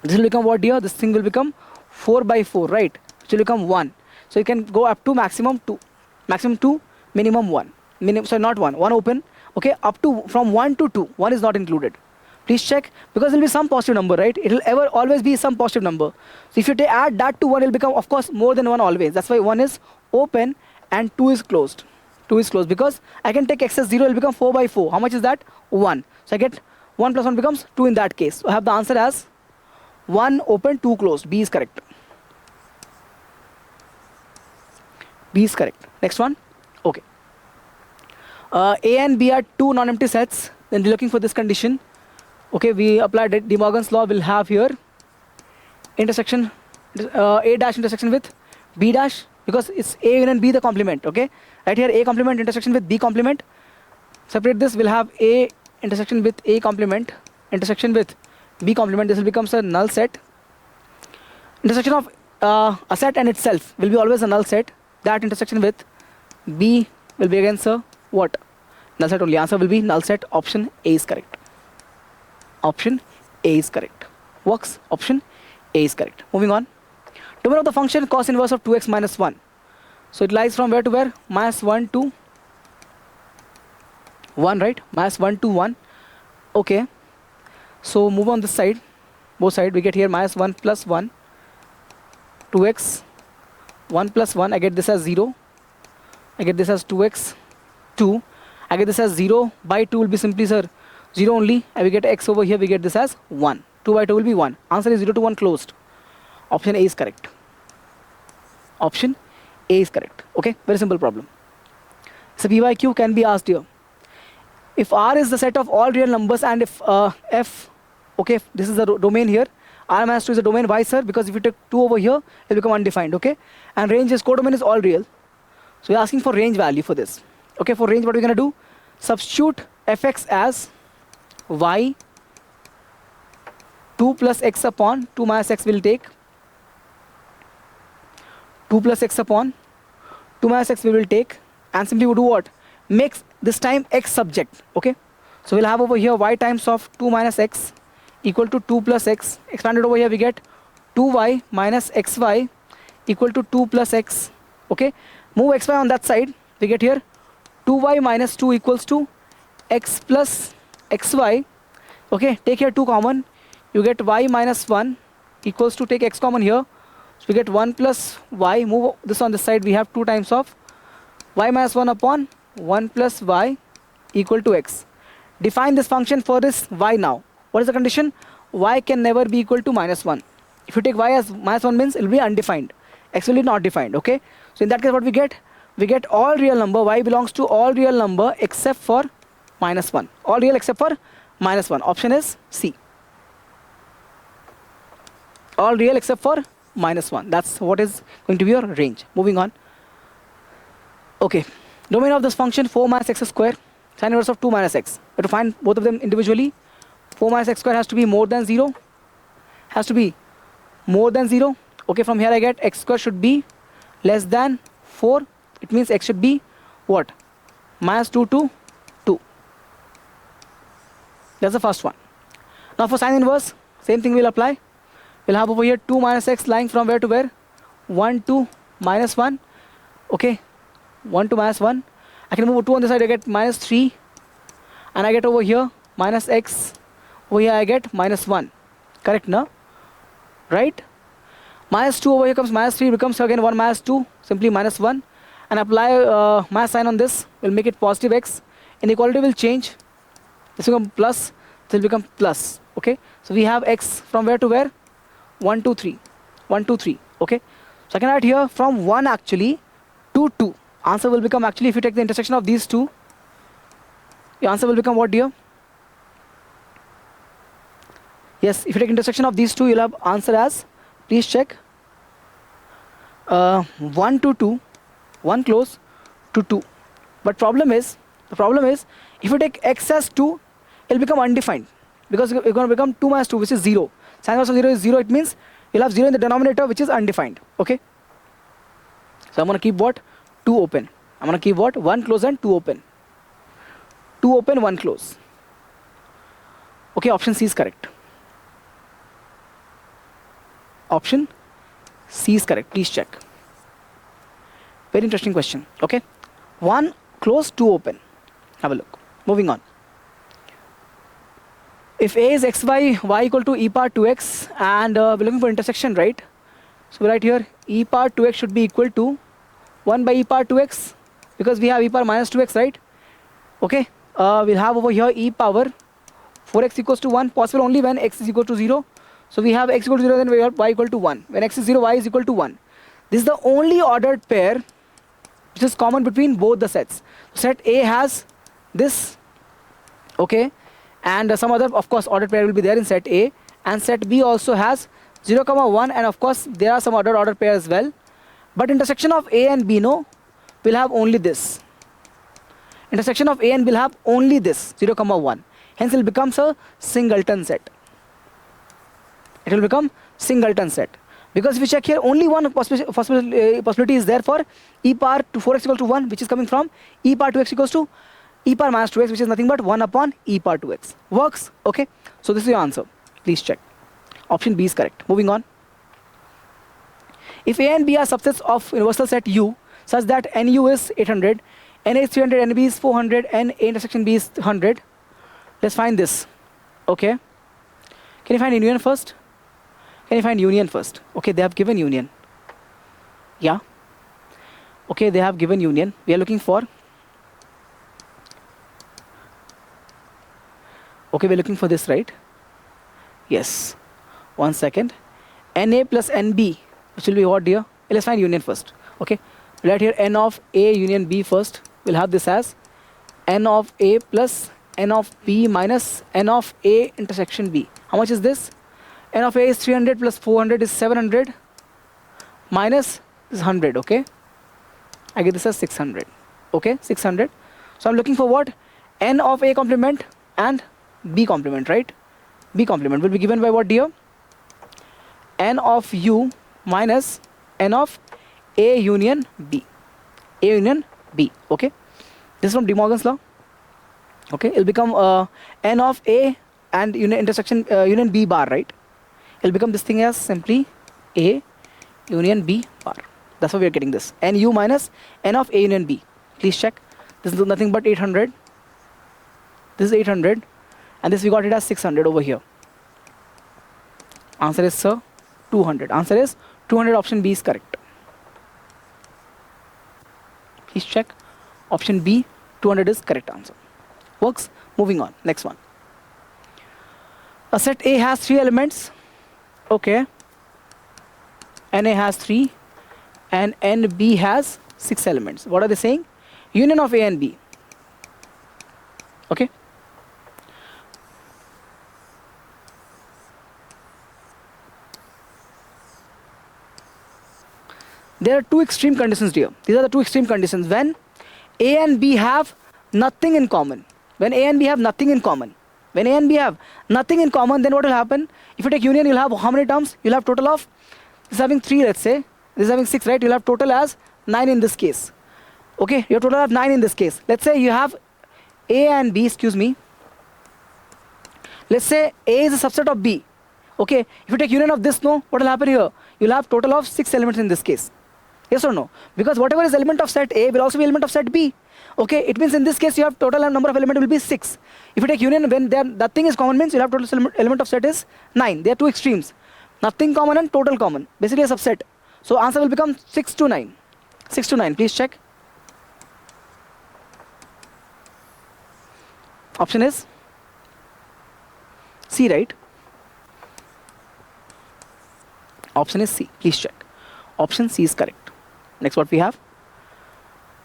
this will become what here? This thing will become 4 by 4, right? Which will become 1. So it can go up to maximum 2. Maximum 2, minimum 1. So not 1. 1 open. Okay, up to from 1 to 2. 1 is not included. Please check, because there will be some positive number, right? It will ever always be some positive number. So if you add that to 1, it will become, of course, more than 1 always. That's why 1 is open and 2 is closed. 2 is closed because I can take x as 0, it will become 4 by 4. How much is that? 1. So I get 1 plus 1 becomes 2 in that case. So I have the answer as 1 open, 2 closed. B is correct. B is correct. Next one. Okay. A and B are 2 non-empty sets. Then we're looking for this condition. Okay, we applied De Morgan's law. We'll have here intersection, A dash intersection with B dash, because it's A union B the complement. Okay, right here A complement intersection with B complement. Separate this. We'll have A intersection with A complement intersection with B complement. This will become a null set. Intersection of a set and itself will be always a null set. That intersection with B will be against a what? Null set only. Answer will be null set. Option A is correct. Option A is correct. Works. Option A is correct. Moving on. Domain of the function cos inverse of 2x minus 1. So it lies from where to where? Minus 1 to 1, right? Minus 1 to 1. Okay. So move on this side. Both sides. We get here minus 1 plus 1. 2x. 1 plus 1. I get this as 0. I get this as 2x. 2. I get this as 0 by 2 will be simply, sir, 0 only. And we get x over here. We get this as 1. 2 by 2 will be 1. Answer is 0 to 1 closed. Option A is correct. Option A is correct. Okay. Very simple problem. So P by Q can be asked here. If R is the set of all real numbers, and if F, okay, if this is the domain here, R minus 2 is the domain. Why, sir? Because if you take 2 over here, it will become undefined. Okay. And range is codomain is all real. So we're asking for range value for this. Okay. For range, what are we going to do? Substitute fx as y 2 plus x upon 2 minus x will take 2 plus x upon 2 minus x we will take, and simply we do what? Makes this time x subject. Okay. So we'll have over here y times of 2 minus x equal to 2 plus x. Expanded over here we get 2y minus xy equal to 2 plus x. Okay. Move xy on that side. We get here 2y minus 2 equals to x plus xy. Okay, take here 2 common. You get y minus 1 equals to, take x common here. So we get 1 plus y. Move this on this side. We have 2 times of y minus 1 upon 1 plus y equal to x. Define this function for this y now. What is the condition? Y can never be equal to minus 1. If you take y as minus 1 means it will be undefined. X will be not defined. Okay. So in that case what we get? We get all real number. Y belongs to all real number except for minus 1. All real except for minus 1. Option is C. All real except for minus 1. That's what is going to be your range. Moving on. Okay. Domain of this function 4 minus x square. Sine inverse of 2 minus x. We have to find both of them individually. 4 minus x square has to be more than 0. Has to be more than 0. Okay, from here I get x square should be less than 4. It means x should be what? Minus 2 to 2. That's the first one. Now for sine inverse, same thing will apply. We'll have over here 2 minus x lying from where to where? 1 to minus 1. Okay, 1 to minus 1. I can move 2 on this side, I get minus 3. And I get over here minus x. Over here I get minus 1. Correct, no? Right? Minus 2 over here comes minus 3, becomes again 1 minus 2, simply minus 1. And apply minus sign on this, will make it positive x. Inequality will change. This will become plus, this will become plus. Okay? So we have x from where to where? 1, 2, 3. 1, 2, 3. Okay? So I can write here from 1 actually to 2. Answer will become actually, if you take the intersection of these two, your answer will become what, dear? Yes, if you take intersection of these two, you'll have answer as, please check, 1 to 2, 1 close to 2. But the problem is, if you take x as 2, it will become undefined. Because it's going to become 2 minus 2, which is 0. Sine inverse of 0 is 0. It means you'll have 0 in the denominator, which is undefined. Okay? So I'm going to keep what? 2 open. I'm going to keep what? 1 close and 2 open. 2 open, 1 close. Okay, option C is correct. Option C is correct. Please check. Very interesting question. Okay. 1 close, 2 open. Have a look. Moving on. If A is xy, y equal to e power 2x, and we're looking for intersection, right? So we write here e power 2x should be equal to 1 by e power 2x, because we have e power minus 2x, right? Okay. We'll have over here e power 4x equals to 1, possible only when x is equal to 0. So we have x equal to 0, then we have y equal to 1. When x is 0, y is equal to 1. This is the only ordered pair which is common between both the sets. Set A has this, okay, and some other, of course, ordered pair will be there in set A, and set B also has 0, 1, and of course there are some other ordered pair as well. But intersection of A and B, no, will have only this. Intersection of A and B will have only this, 0, 1. Hence it becomes a singleton set. It will become singleton set. Because if you check here, only one possibility is there for e power to 4x equal to 1, which is coming from e power 2x equals to e power minus 2x, which is nothing but 1 upon e power 2x. Works, okay? So this is your answer. Please check. Option B is correct. Moving on. If A and B are subsets of universal set U, such that NU is 800, NA is 300, NB is 400, and A intersection B is 100, let's find this. Okay? Can you find union first? Can you find union first? Okay, they have given union. Yeah. Okay, they have given union. We are looking for. Okay, we're looking for this, right? Yes. 1 second. NA plus NB, which will be what, dear? Let's find union first. Okay. We'll write here N of A union B first. We'll have this as N of A plus N of B minus N of A intersection B. How much is this? N of A is 300 plus 400 is 700 minus is 100, okay? I get this as 600, okay? 600. So I'm looking for what? N of A complement and B complement, right? B complement will be given by what, dear? N of U minus N of A union B. A union B, okay? This is from De Morgan's law. Okay, it'll become N of A and union B bar, right? It'll become this thing as simply A union B bar. That's why we are getting this. NU minus N of A union B. Please check. This is nothing but 800. This is 800. and this we got it as 600 over here. Answer is, sir, 200. Answer is 200. Option B is correct. Please check. Option B, 200 is correct answer. Works. Moving on. Next one. A set A has 3 elements. Okay. NA has 3 and NB has 6 elements. What are they saying? Union of A and B. Okay. There are two extreme conditions here. These are the two extreme conditions. When A and B have nothing in common. When A and B have nothing in common. When A and B have nothing in common, then what will happen? If you take union, you'll have how many terms? You'll have total of, this is having 3, let's say. This is having 6, right? You'll have total as 9 in this case. Okay, you have total of 9 in this case. Let's say you have A and B, excuse me. Let's say A is a subset of B. Okay, if you take union of this, no, what will happen here? You'll have total of 6 elements in this case. Yes or no? Because whatever is element of set A will also be element of set B. Okay, it means in this case you have total number of element will be 6. If you take union when there nothing is common means you'll have total element of set is 9. There are two extremes. Nothing common and total common. Basically a subset. So answer will become 6 to 9. 6 to 9. Please check. Option is C, right? Option is C. Please check. Option C is correct. Next what we have?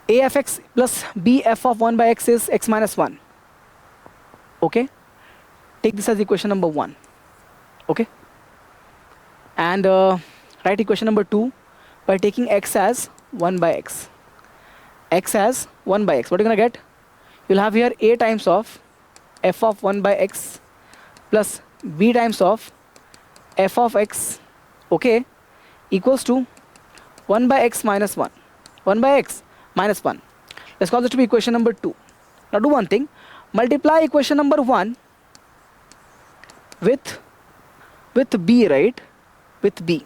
A f x plus B f of 1 by x is x minus 1. Okay. Take this as equation number 1. Okay. And write equation number 2 by taking x as 1 by x. X as 1 by x. What are you going to get? You'll have here A times of f of 1 by x plus B times of f of x, okay, equals to 1 by x minus 1. 1 by x minus 1. Let's call this to be equation number 2. Now do one thing. Multiply equation number 1 with B, right? With B.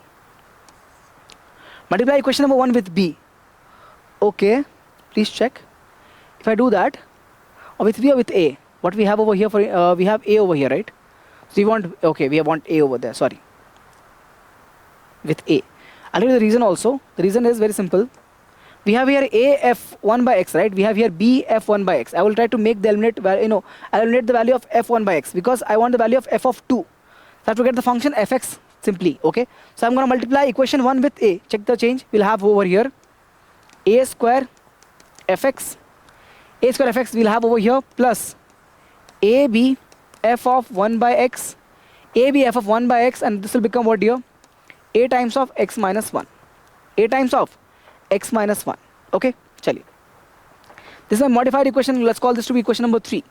Multiply equation number 1 with B. Okay. Please check. If I do that, or with B or with A, what we have over here for we have A over here, right? So we want, okay, we want A over there, sorry. With A. I'll tell you the reason also. The reason is very simple. We have here A f1 by x, right? We have here B f1 by x. I will try to make the eliminate value, I'll eliminate the value of f1 by x because I want the value of f of 2. So I have to get the function fx simply, okay? So I'm going to multiply equation 1 with A. Check the change. We'll have over here A square fx. A square fx we'll have over here plus AB f of 1 by x. AB f of 1 by x, and this will become what here? A times of x minus 1. A times of x minus 1. Okay, chaliye. This is a modified equation. Let's call this to be equation number 3.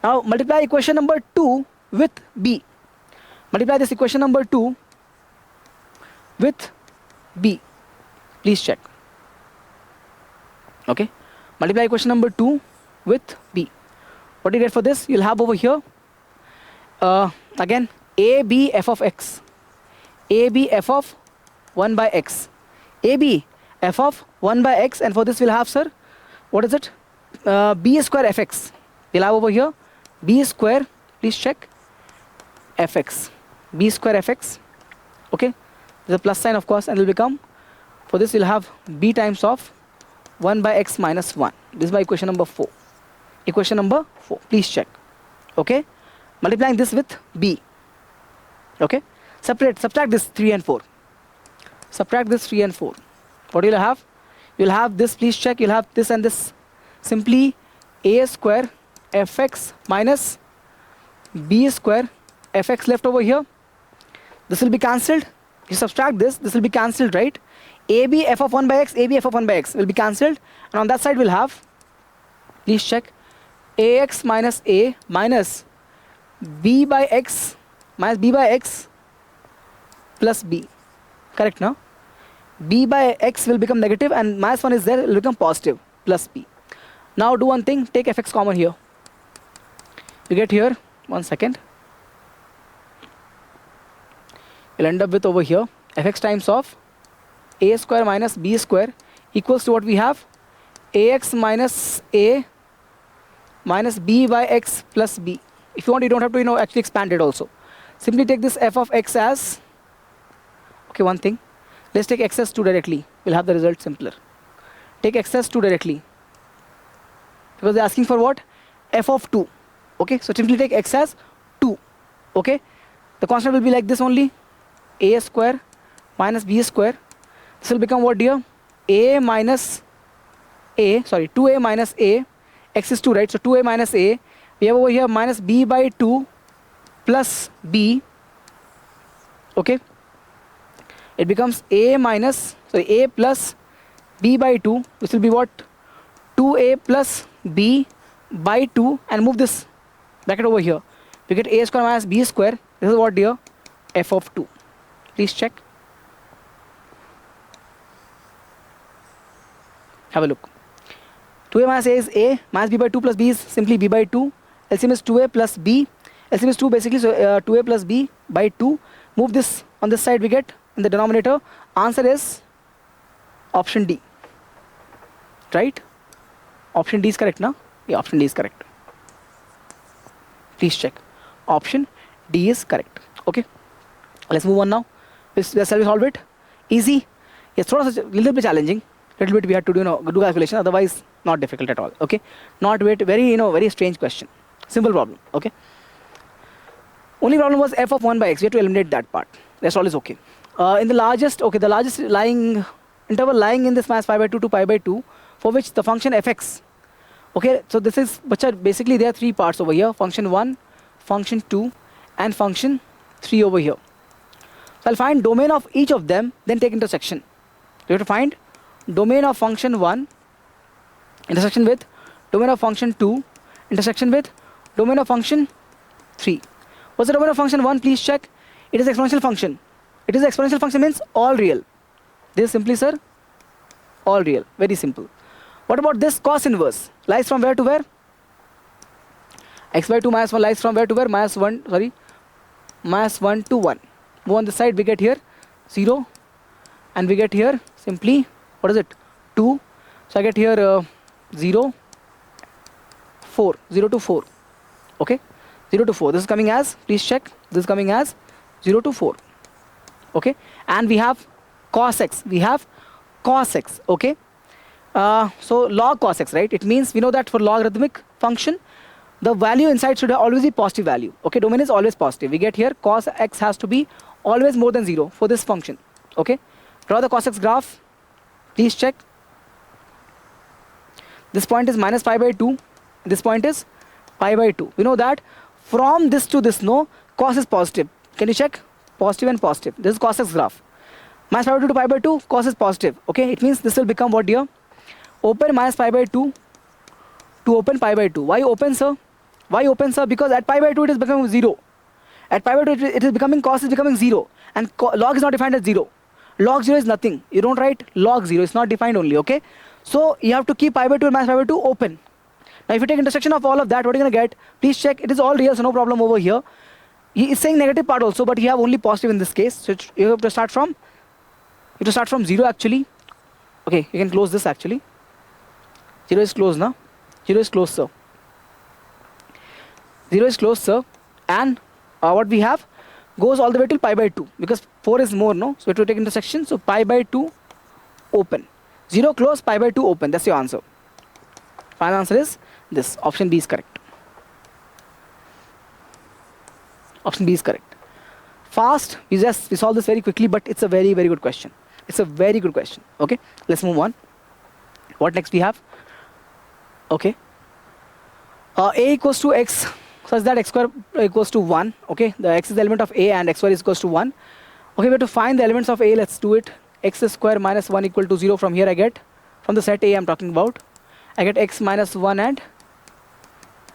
Now multiply equation number 2 with B. Multiply this equation number 2 with B. Please check. Okay. Multiply equation number 2 with B. What do you get for this? You'll have over here again AB f of x. AB f of 1 by x. AB f of 1 by x, and for this we'll have, sir, what is it? B square fx. We'll have over here B square, please check, fx. B square fx. Okay. There's a plus sign, of course, and it will become, for this we'll have B times of 1 by x minus 1. This is my equation number 4. Equation number 4. Please check. Okay. Multiplying this with B. Okay. Subtract this 3 and 4. Subtract this 3 and 4. What will you have? You'll have this, please check. You'll have this and this. Simply A square fx minus B square fx left over here. This will be cancelled. You subtract this. This will be cancelled, right? AB f of 1 by x, AB f of 1 by x will be cancelled. And on that side we'll have, please check, ax minus A minus B by x minus B by x plus B. Correct, no? B by x will become negative and minus 1 is there, it will become positive, plus B. Now do one thing, take fx common here. You get here, 1 second. You'll end up with over here, fx times of A square minus B square equals to what we have? Ax minus A minus B by x plus B. If you want, you don't have to, actually expand it also. Simply take this f of x as, okay, one thing. Let's take x as 2 directly. We'll have the result simpler. Take x as 2 directly. Because they're asking for what? F of 2. Okay, so simply take x as 2. Okay, the constant will be like this only. A square minus b square. This will become what, dear? A minus a, sorry, 2a minus a. X is 2, right? So 2a minus a. We have over here minus b by 2 plus b. Okay, it becomes a minus, sorry, a plus b by 2. This will be what? 2a plus b by 2, and move this bracket over here. We get a square minus b square. This is what, dear? F of 2. Please check. Have a look. 2a minus a is a, minus b by 2 plus b is simply b by 2. LCM is 2a plus b. LCM is 2 basically, so 2a plus b by 2. Move this on this side, we get in the denominator. Answer is option D. Right? Option D is correct, now? Yeah, option D is correct. Please check. Option D is correct. Okay. Let's move on now. Shall we solve it? Easy. Yes, a little bit challenging. Little bit we had to do, do calculation. Otherwise, not difficult at all. Okay. Not very, very strange question. Simple problem. Okay. Only problem was f of 1 by x. We have to eliminate that part. Rest all is okay. In the largest, okay, the largest lying interval lying in this minus pi by 2 to pi by 2, for which the function fx. Okay, so this is, basically there are 3 parts over here. Function 1, function 2, and function 3 over here. So I'll find domain of each of them, then take intersection. You have to find domain of function 1, intersection with domain of function 2, intersection with domain of function 3. What's the domain of function 1? Please check. It is exponential function. It is exponential function, means all real. This is simply, sir, all real. Very simple. What about this cos inverse? Lies from where to where? X by 2 minus 1 lies from where to where? Minus 1 to 1. Move on this side, we get here 0. And we get here simply, what is it? 2. So I get here 0, 4. 0 to 4. Okay? 0 to 4. This is coming as, please check. This is coming as 0 to 4. Okay? And we have cos x. We have cos x. Okay? So log cos x, right? It means we know that for logarithmic function, the value inside should always be positive value. Okay? Domain is always positive. We get here cos x has to be always more than 0 for this function. Okay? Draw the cos x graph. Please check. This point is minus pi by 2. This point is pi by 2. We know that from this to this, no, cos is positive. Can you check? Positive and positive. This is cos x graph. Minus pi by 2 to pi by 2, cos is positive. Okay, it means this will become what, dear? Open minus pi by 2 to open pi by 2. Why open, sir? Why open, sir? Because at pi by 2 it is becoming 0. At pi by 2 it is becoming, cos is becoming 0. And log is not defined as 0. Log 0 is nothing. You don't write log 0. It's not defined only, okay? So you have to keep pi by 2 and minus pi by 2 open. Now if you take intersection of all of that, what are you going to get? Please check. It is all real, so no problem over here. He is saying negative part also, but you have only positive in this case. So you have to start from 0 actually. Okay, you can close this actually. 0 is closed now. 0 is closed, sir. 0 is closed, sir. And what we have goes all the way till pi by 2, because 4 is more, no? So we have to take intersection. So pi by 2 open. 0 close, pi by 2 open. That's your answer. Final answer is this. Option B is correct. Option B is correct. Fast. We solve this very quickly, but it's a very, very good question. It's a very good question. Okay, let's move on. What next we have? Okay. A equals to x such that x square equals to 1. Okay, the x is the element of A and x square is equals to 1. Okay, we have to find the elements of A. Let's do it. X square minus 1 equal to 0. From here I get, from the set A I'm talking about, I get x minus 1 and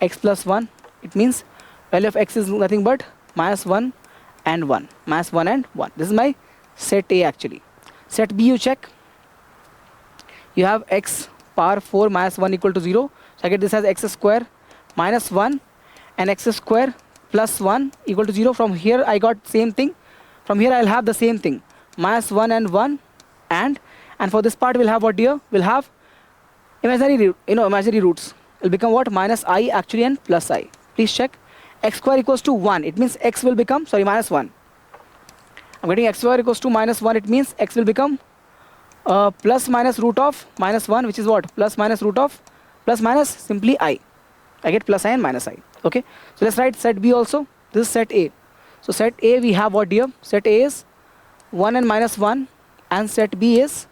x plus 1. It means value of x is nothing but minus 1 and 1. Minus 1 and 1. This is my set A actually. Set B you check. You have x power 4 minus 1 equal to 0. So I get this as x square minus 1 and x square plus 1 equal to 0. From here I got same thing. From here I'll have the same thing. Minus 1 and 1 and for this part we'll have what, dear? We'll have imaginary roots. It'll become what? Minus I actually and plus I. Please check. x square equals to 1. It means x will become, sorry, minus 1. I'm getting x square equals to minus 1. It means x will become plus minus root of minus 1, which is what? Plus minus root of plus minus simply I. I get plus I and minus I. Okay. So let's write set B also. This is set A. So set A we have what here? Set A is 1 and minus 1, and set B is,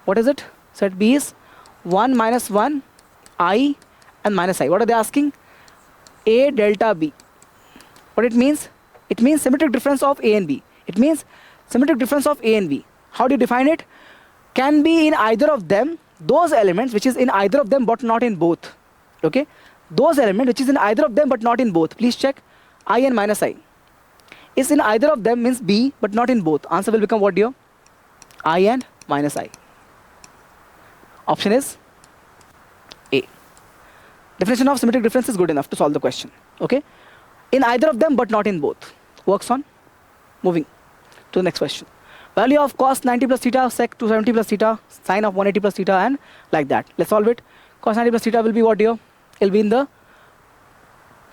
what is it? Set B is 1 minus 1 I and minus I. What are they asking? A delta B. What it means? It means symmetric difference of A and B. It means symmetric difference of A and B. How do you define it? Can be in either of them, those elements which is in either of them but not in both. Okay? Those elements which is in either of them but not in both. Please check. I and minus I. Is in either of them means B but not in both. Answer will become what here? I and minus I. Option is A. Definition of symmetric difference is good enough to solve the question. Okay? In either of them but not in both. Works on. Moving to the next question. Value of cos 90 plus theta, sec 270 plus theta, sine of 180 plus theta, and like that. Let's solve it. Cos 90 plus theta will be what here? It will be in the,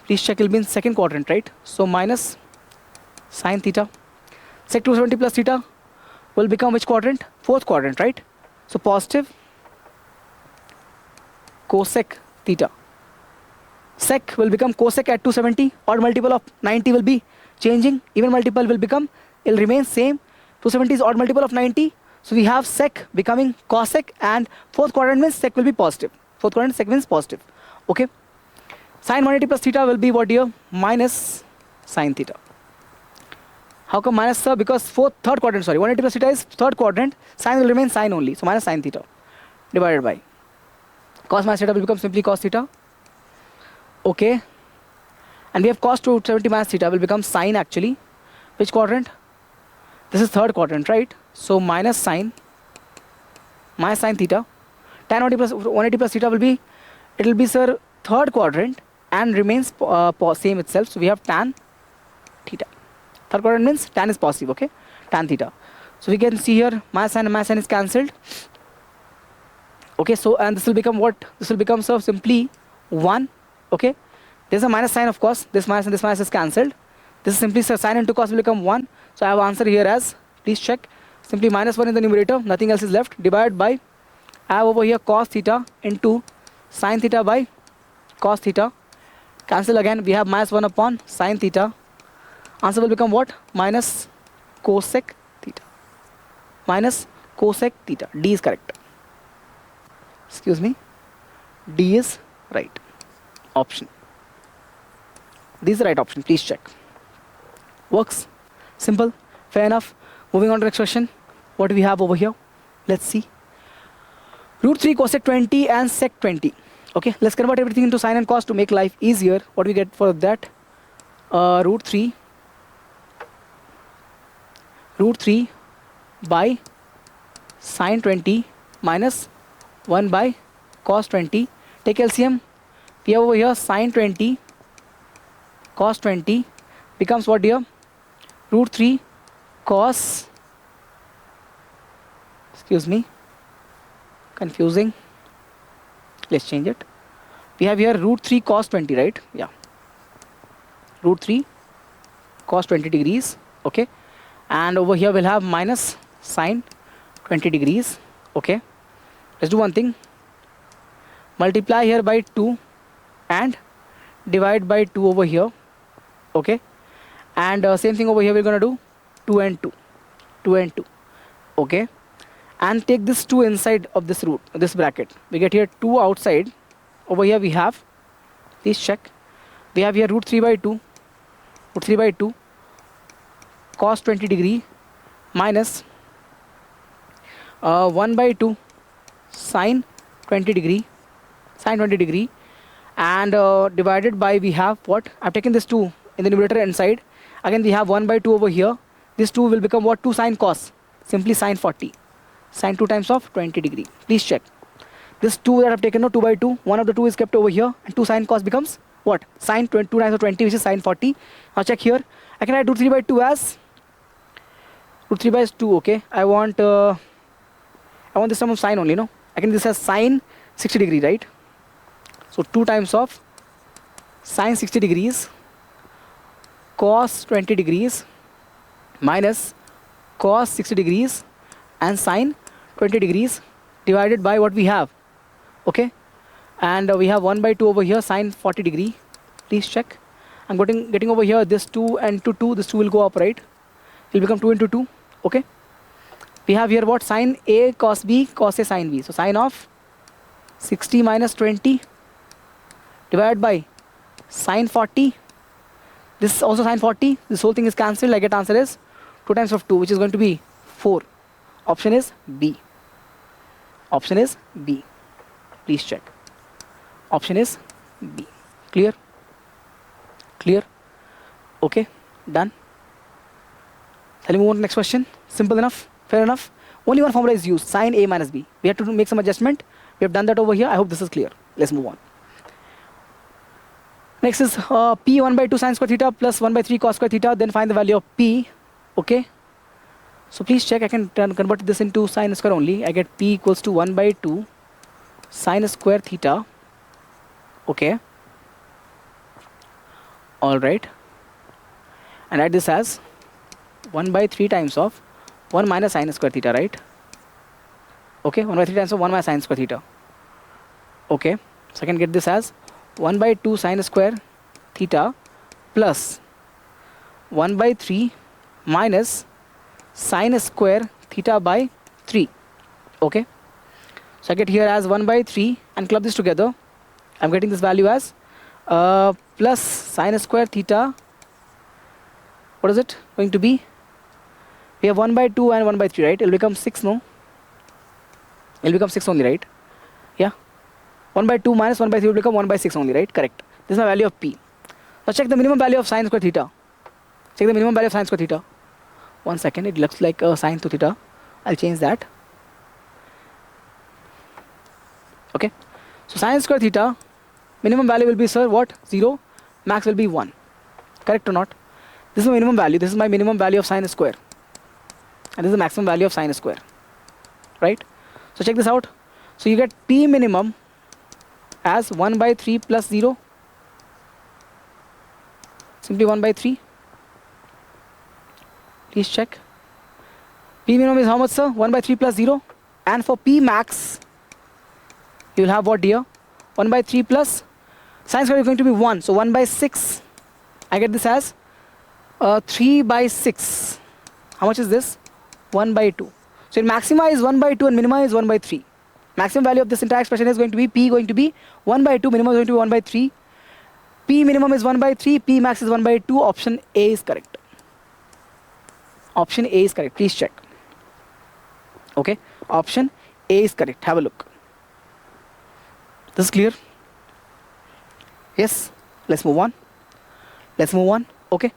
please check, it will be in second quadrant, right? So minus sine theta. Sec 270 plus theta will become which quadrant? Fourth quadrant, right? So positive cosec theta. Sec will become cosec at 270. Odd multiple of 90 will be changing. Even multiple will become, it will remain same. 270 is odd multiple of 90. So we have sec becoming cosec, and fourth quadrant means sec will be positive. Fourth quadrant sec means positive. Okay. Sine 180 plus theta will be what here? Minus sine theta. How come minus, sir? Because third quadrant, sorry, 180 plus theta is third quadrant. Sine will remain sine only. So minus sine theta divided by cos minus theta will become simply cos theta. Okay. And we have cos 270 minus theta will become sine actually. Which quadrant? This is third quadrant, right? So minus sine theta. Tan 180 plus theta will be, it will be, sir, third quadrant and remains same itself. So we have tan theta. Third quadrant means tan is positive, okay? Tan theta. So we can see here minus sine and minus sine is cancelled. Okay, so and this will become what? This will become, sir, simply 1. Okay? There's a minus sign, of course. This minus and this minus is cancelled. This is simply, sir, sine into cos will become 1. So I have answer here as, please check, simply minus 1 in the numerator, nothing else is left, divided by, I have over here cos theta into sine theta by cos theta. Cancel again, we have minus 1 upon sine theta. Answer will become what? Minus cosec theta. Minus cosec theta. D is correct. Excuse me. D is right option. D is the right option. Please check. Works. Simple. Fair enough. Moving on to the next question. What do we have over here? Let's see. Root 3 cosec 20 and sec 20. Okay. Let's convert everything into sine and cos to make life easier. What do we get for that? Root 3 by sine 20 minus 1 by cos 20. Take LCM. We have over here sine 20 cos 20 becomes what here? Root 3 cos, excuse me, confusing. Let's change it. We have here root 3 cos 20, right? Yeah. Root 3 cos 20 degrees. Okay. And over here we'll have minus sine 20 degrees. Okay. Let's do one thing. Multiply here by 2 and divide by 2 over here. Okay. And same thing over here we're going to do 2 and 2. 2 and 2. Okay. And take this 2 inside of this root, this bracket. We get here 2 outside. Over here we have, please check. We have here root 3 by 2. Root 3 by 2 cos 20 degree minus 1 by 2 sine 20 degree. Sine 20 degree. And divided by we have what? I've taken this 2 in the numerator inside. Again we have 1 by 2 over here. This 2 will become what? 2 sine cos. Simply sine 40. Sine 2 times of 20 degree. Please check. This 2 that I've taken, no, 2 by 2. One of the 2 is kept over here. And 2 sine cos becomes what? Sine 2 times of 20, which is sine 40. Now check here. I can write root 3 by 2 as root 3 by 2. Okay. I want this term of sine only, no? I can this as sine 60 degree, right? So 2 times of sine 60 degrees cos 20 degrees minus cos 60 degrees and sine 20 degrees divided by what we have. Okay, and we have 1 by 2 over here, sine 40 degree. Please check. I'm getting over here this 2 and 2, this 2 will go up, right? It will become 2 into 2. Okay, we have here what? Sine A cos B cos A sine B. So sine of 60 minus 20 divided by sine 40. This is also sine 40. This whole thing is cancelled. I get answer is 2 times of 2, which is going to be 4. Option is B. Option is B. Please check. Option is B. Clear? Clear? Okay, done. Shall we move on to the next question? Simple enough? Fair enough? Only one formula is used, sine A minus B. We have to make some adjustment. We have done that over here. I hope this is clear. Let's move on. Next is P 1 by 2 sine square theta plus 1 by 3 cos square theta. Then find the value of P. Okay. So please check. I can convert this into sine square only. I get P equals to 1 by 2 sine square theta. Okay. All right. And write this as 1 by 3 times of 1 minus sine square theta, right? Okay, 1 by 3 times of 1 minus sine square theta. Okay, so I can get this as 1 by 2 sine square theta plus 1 by 3 minus sine square theta by 3. Okay, so I get here as 1 by 3 and club this together. I'm getting this value as plus sine square theta. What is it going to be? We have 1 by 2 and 1 by 3, right? It will become 6, no? It will become 6 only, right? Yeah. 1 by 2 minus 1 by 3 will become 1 by 6 only, right? Correct. This is my value of P. Now check the minimum value of sine square theta. Check the minimum value of sine square theta. 1 second, it looks like sine to theta. I'll change that. Okay. So sine square theta, minimum value will be, sir, what? 0. Max will be 1. Correct or not? This is my minimum value. This is my minimum value of sine square. And this is the maximum value of sine square. Right? So check this out. So you get P minimum as 1 by 3 plus 0. Simply 1 by 3. Please check. P minimum is how much, sir? 1 by 3 plus 0. And for P max, you will have what here? 1 by 3 plus sine square is going to be 1. So 1 by 6. I get this as 3 by 6. How much is this? 1 by 2. So maxima is 1 by 2 and minima is 1 by 3. Maximum value of this entire expression is going to be P going to be 1 by 2, minimum is going to be 1 by 3. P minimum is 1 by 3, P max is 1 by 2. Option A is correct. Option A is correct. Please check. Okay. Option A is correct. Have a look. This is clear? Yes. Let's move on. Let's move on. Okay.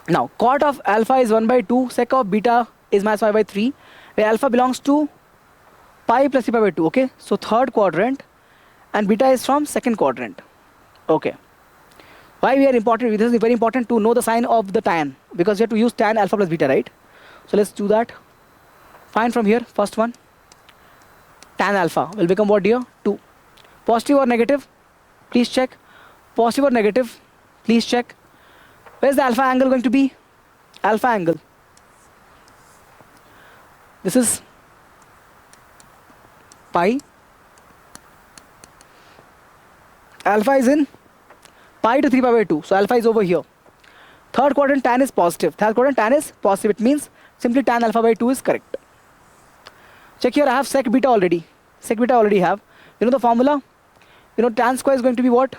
Now, cot of alpha is 1 by 2, sec of beta is minus 5 by 3, where alpha belongs to pi plus 3 pi by 2, okay? So, third quadrant, and beta is from second quadrant, okay? Why we are important? This is very important to know the sign of the tan, because you have to use tan alpha plus beta, right? So, let's do that. Find from here, first one, tan alpha will become what here? 2. Positive or negative? Please check. Positive or negative? Please check. Where is the alpha angle going to be? Alpha angle. This is pi. Alpha is in pi to 3 pi by 2. So alpha is over here. Third quadrant tan is positive. Third quadrant tan is positive. It means simply tan alpha by 2 is correct. Check here. I have sec beta already. Sec beta already have. You know the formula? You know tan square is going to be what?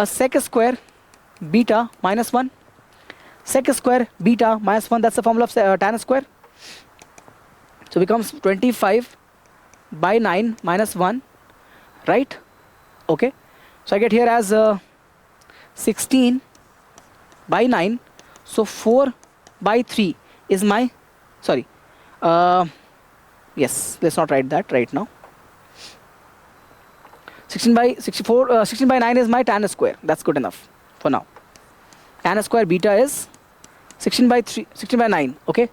Sec square beta minus 1. Sec square beta minus 1. That's the formula of tan square. So becomes 25 by 9 minus 1. Right? Okay. So I get here as 16 by 9. So 4 by 3 is my, sorry. Yes, let's not write that right now. 16 by 9 is my tan square. That's good enough for now. Tan square beta is 16 by 9. Okay.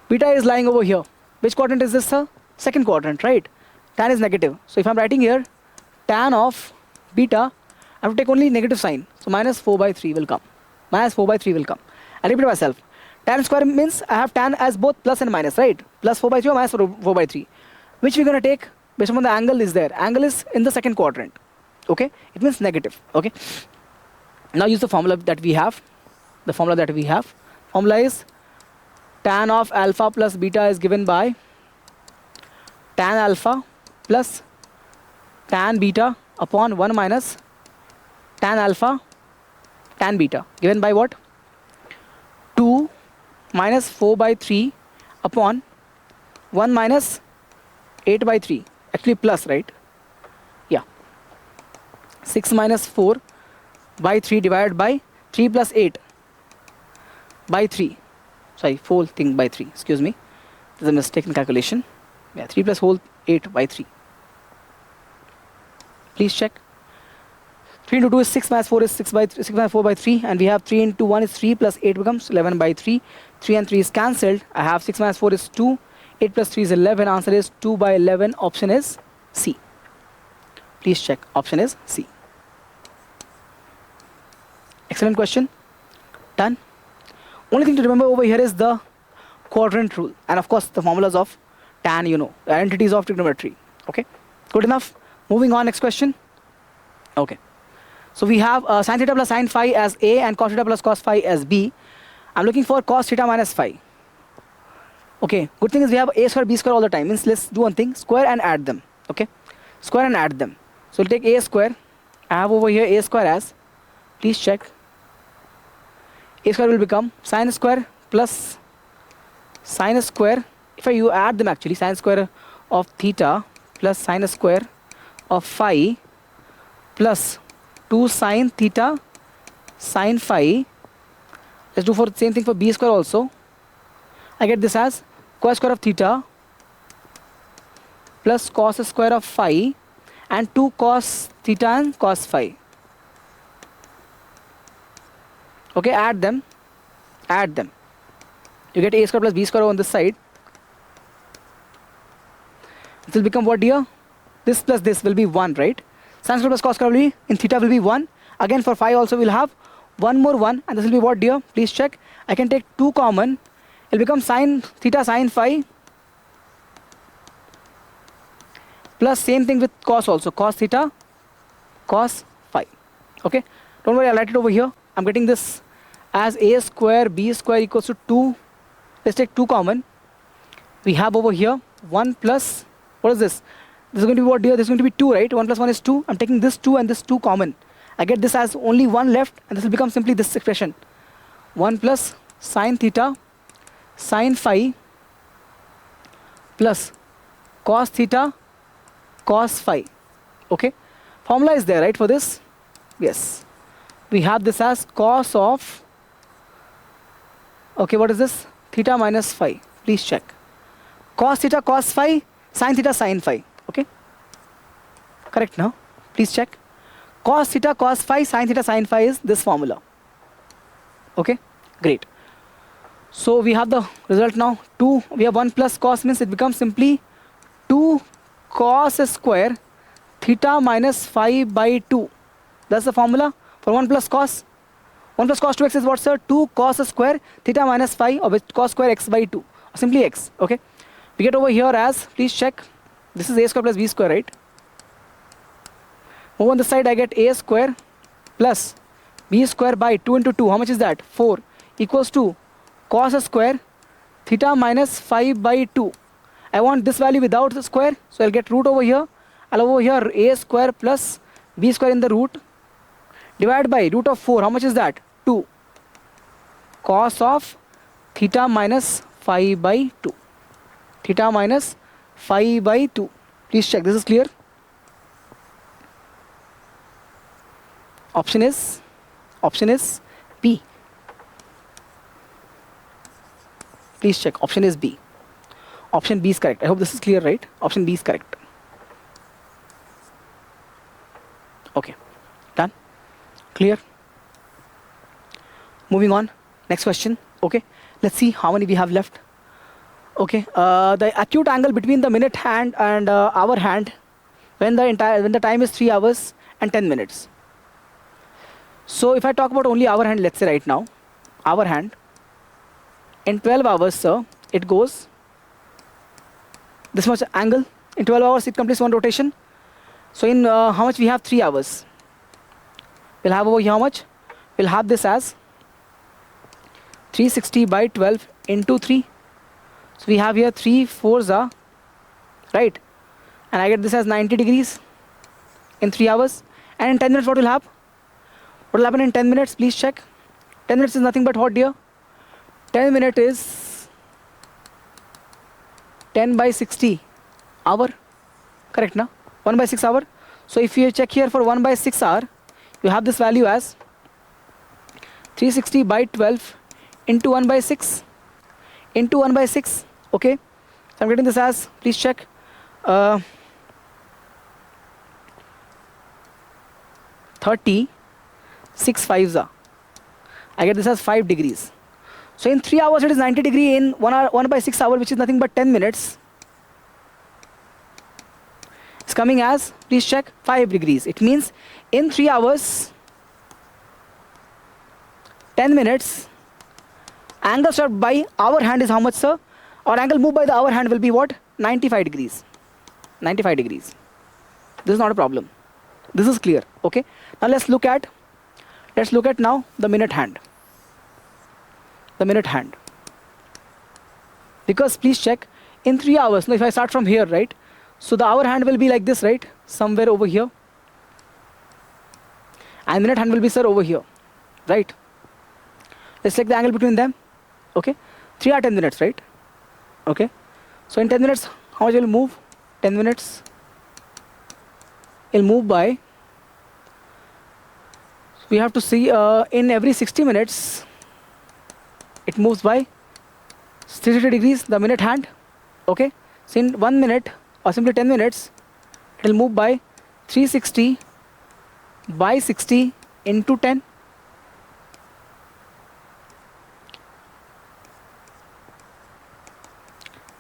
Beta is lying over here. Which quadrant is this, sir? Second quadrant, right? Tan is negative. So if I'm writing here tan of beta, I have to take only negative sign. So minus 4 by 3 will come. Minus 4 by 3 will come. I'll repeat myself. Tan square means I have tan as both plus and minus, right? Plus 4 by 3 or minus 4 by 3. Which we're going to take based on the angle is there. Angle is in the second quadrant. Okay? It means negative. Okay? Now use the formula that we have. The formula that we have. Formula is tan of alpha plus beta is given by tan alpha plus tan beta upon 1 minus tan alpha tan beta, given by what? 2 minus 4 by 3 upon 1 minus 8 by 3. Actually plus, right? Yeah. 6 minus 4 by 3 divided by 3 plus 8 by 3. Sorry, whole thing by 3. Excuse me. There's a mistake in calculation. Yeah, 3 plus whole 8 by 3. Please check. 3 into 2 is 6 minus 4 is 6 minus 4 by 3, and we have 3 into 1 is 3 plus 8 becomes 11 by 3. 3 and 3 is cancelled. I have 6 minus 4 is 2. 8 plus 3 is 11. Answer is 2 by 11. Option is C. Please check. Option is C. Excellent question. Done. Only thing to remember over here is the quadrant rule, and of course the formulas of tan, you know, the identities of trigonometry. Okay, good enough. Moving on, next question. Okay, so we have sin theta plus sin phi as A and cos theta plus cos phi as B. I'm looking for cos theta minus phi. Okay, good thing is we have A square B square all the time. Means let's do one thing, square and add them. Okay, square and add them. So we'll take A square. I have over here A square as, please check. A square will become sin square plus sin square. If you add them actually, sin square of theta plus sin square of phi plus 2 sin theta sin phi. Let's do for the same thing for B square also. I get this as cos square of theta plus cos square of phi and 2 cos theta and cos phi. Okay, add them. Add them. You get A square plus B square on this side. It will become what, dear? This plus this will be 1, right? Sin square plus cos square will be, in theta will be 1. Again for phi also we'll have 1 more 1. And this will be what, dear? Please check. I can take 2 common. It will become sin theta sin phi. Plus same thing with cos also. Cos theta, cos phi. Okay? Don't worry, I'll write it over here. I'm getting this as A square B square equals to 2. Let's take 2 common. We have over here 1 plus, what is this? This is going to be what, dear? This is going to be 2, right? 1 plus 1 is 2. I'm taking this 2 and this 2 common. I get this as only 1 left, and this will become simply this expression. 1 plus sin theta sin phi plus cos theta cos phi. Okay? Formula is there, right, for this? Yes. We have this as cos of, okay, what is this? Theta minus phi. Please check. Cos theta cos phi, sin theta sin phi. Okay? Correct now? Please check. Cos theta cos phi, sin theta sin phi is this formula. Okay? Great. So we have the result now. 2, we have 1 plus cos means it becomes simply 2 cos square theta minus phi by 2. That's the formula for 1 plus cos. 1 plus cos 2x is what, sir? 2 cos square theta minus phi, or with cos square x by 2. Or simply x. Okay? We get over here as, please check. This is A square plus B square, right? Over on the side I get A square plus B square by 2 into 2. How much is that? 4 equals to cos square theta minus phi by 2. I want this value without the square, so I'll get root over here. I'll over here A square plus B square in the root divided by root of 4. How much is that? 2 cos of theta minus phi by 2. Theta minus phi by 2. Please check. This is clear. Option is B. Please check. Option is B. Option B is correct. I hope this is clear, right? Option B is correct. Okay. Done? Clear? Moving on. Next question. Okay. Let's see how many we have left. Okay. The acute angle between the minute hand and hour hand when the time is 3 hours and 10 minutes. So if I talk about only our hand, let's say right now, our hand, in 12 hours, sir, it goes this much angle. In 12 hours, it completes one rotation. So in how much we have 3 hours? We'll have over here how much? We'll have this as 360 by 12 into 3. So we have here 3 4s are, right? And I get this as 90 degrees in 3 hours. And in 10 minutes, what will happen? What will happen in 10 minutes? Please check. 10 minutes is nothing but what, dear? 10 minutes is 10 by 60 hour. Correct, na? 1 by 6 hour. So if you check here for 1 by 6 hour, you have this value as 360 by 12 into 1 by 6 into 1 by 6. Okay. So I'm getting this as, please check. 36 fives are. I get this as 5 degrees. So in 3 hours it is 90 degree. In 1 by 6 hour, which is nothing but 10 minutes, it's coming as, please check, 5 degrees. It means in 3 hours, 10 minutes, angle served by our hand is how much, sir? Or angle moved by the our hand will be what? 95 degrees. 95 degrees. This is not a problem. This is clear. Okay. Now let's look at now the minute hand. The minute hand. Because please check, in 3 hours, now if I start from here, right? So the hour hand will be like this, right? Somewhere over here. And minute hand will be, sir, over here, right? Let's check the angle between them. Okay. 3 or 10 minutes, right? Okay. So in 10 minutes, how much will move? 10 minutes. It'll move by, we have to see in every 60 minutes, it moves by 360 degrees, the minute hand. Okay. So in 1 minute or simply 10 minutes, it will move by 360 by 60 into 10.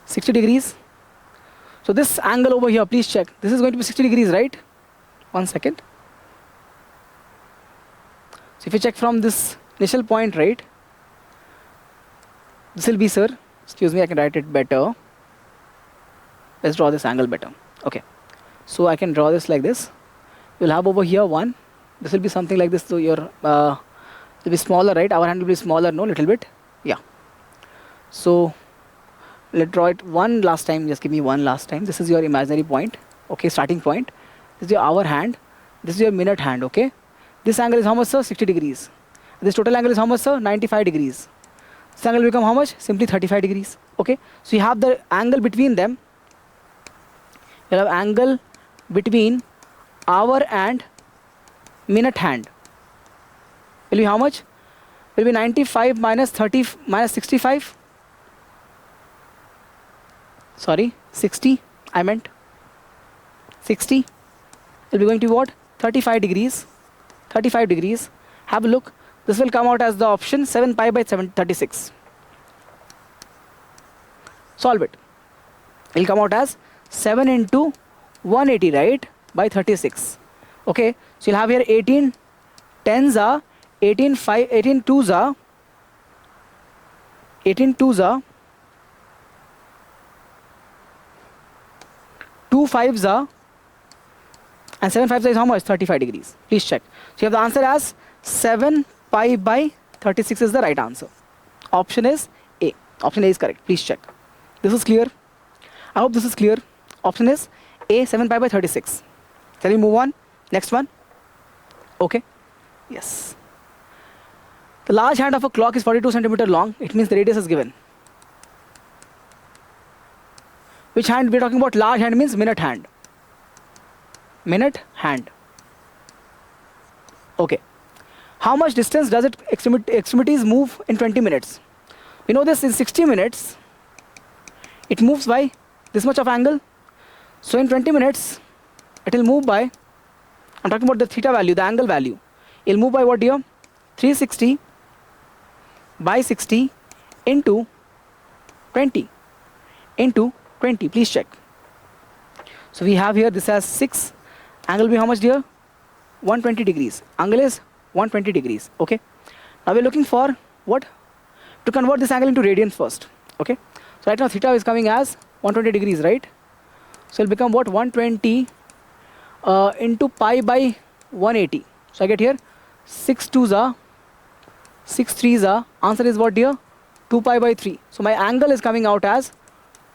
$60. So this angle over here, please check. This is going to be 60 degrees, right? 1 second. So if you check from this initial point, right? This will be, sir, excuse me, I can write it better. Let's draw this angle better. Okay. So I can draw this like this. You'll have over here 1. This will be something like this. So your will be smaller, right? Our hand will be smaller, no, little bit. Yeah. So let's draw it one last time. Just give me one last time. This is your imaginary point. Okay, starting point. This is your hour hand. This is your minute hand. Okay. This angle is how much, sir? 60 degrees. This total angle is how much, sir? 95 degrees. This angle will become how much? Simply 35 degrees. Okay. So you have the angle between them. You have angle between hour and minute hand. Will be how much? Will be 95 minus 30 minus 65. Sorry, 60. I meant 60. Will be going to be what? 35 degrees. 35 degrees. Have a look. This will come out as the option 7 pi by 36. Solve it. It will come out as 7 into 180, right? By 36. Okay. So you'll have here 18 tens are, 18 twos are, 2 fives are, and 7 fives is how much? 35 degrees. Please check. So you have the answer as 7 pi by 36 is the right answer. Option is A. Option A is correct. Please check. This is clear. I hope this is clear. Option is A, 7 pi by 36. Shall we move on? Next one. Okay. Yes. The large hand of a clock is 42 centimeter long. It means the radius is given. Which hand we are talking about? Large hand means minute hand. Minute hand. Okay. How much distance does it extremities move in 20 minutes? We know this in 60 minutes. It moves by this much of angle. So in 20 minutes, it will move by, I'm talking about the theta value, the angle value. It will move by what, dear? 360 by 60 into 20. Into 20. Please check. So we have here this as 6. Angle will be how much, dear? 120 degrees. Angle is 120 degrees. Okay. Now we're looking for what? To convert this angle into radians first. Okay. So right now theta is coming as 120 degrees, right? So it'll become what? 120 into pi by 180. So I get here 6 2s are 6 3s are. Answer is what, dear? 2 pi by 3. So my angle is coming out as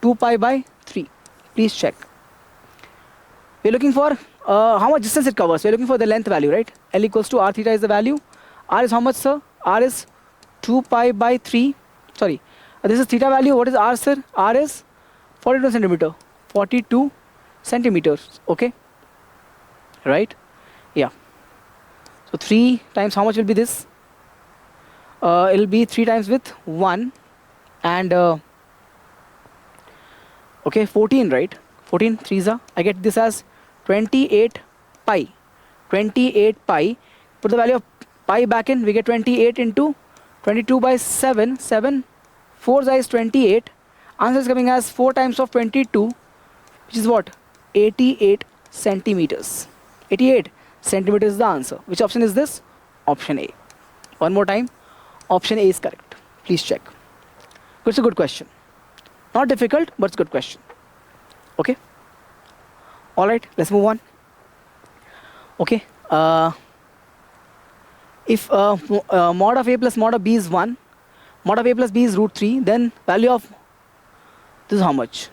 2 pi by 3. Please check. We're looking for how much distance it covers. We're looking for the length value, right? L equals to r theta is the value. R is how much, sir? R is 2 pi by 3. Sorry, this is theta value. What is r, sir? R is 42 centimeter. 42 centimeters. Okay. Right? Yeah. So 3 times how much will be this? It'll be 3 times with 1 and okay, 14, right? 14 3s are. I get this as 28 pi. 28 pi. Put the value of pi back in. We get 28 into 22 by 7. 7 4 is 28. Answer is coming as 4 times of 22, which is what? 88 centimeters. 88 centimeters is the answer. Which option is this? Option A. One more time. Option A is correct. Please check. It's a good question. Not difficult, but it's a good question. Okay. All right. Let's move on. Okay. If mod of A plus mod of B is 1, mod of A plus B is root 3, then value of this is how much?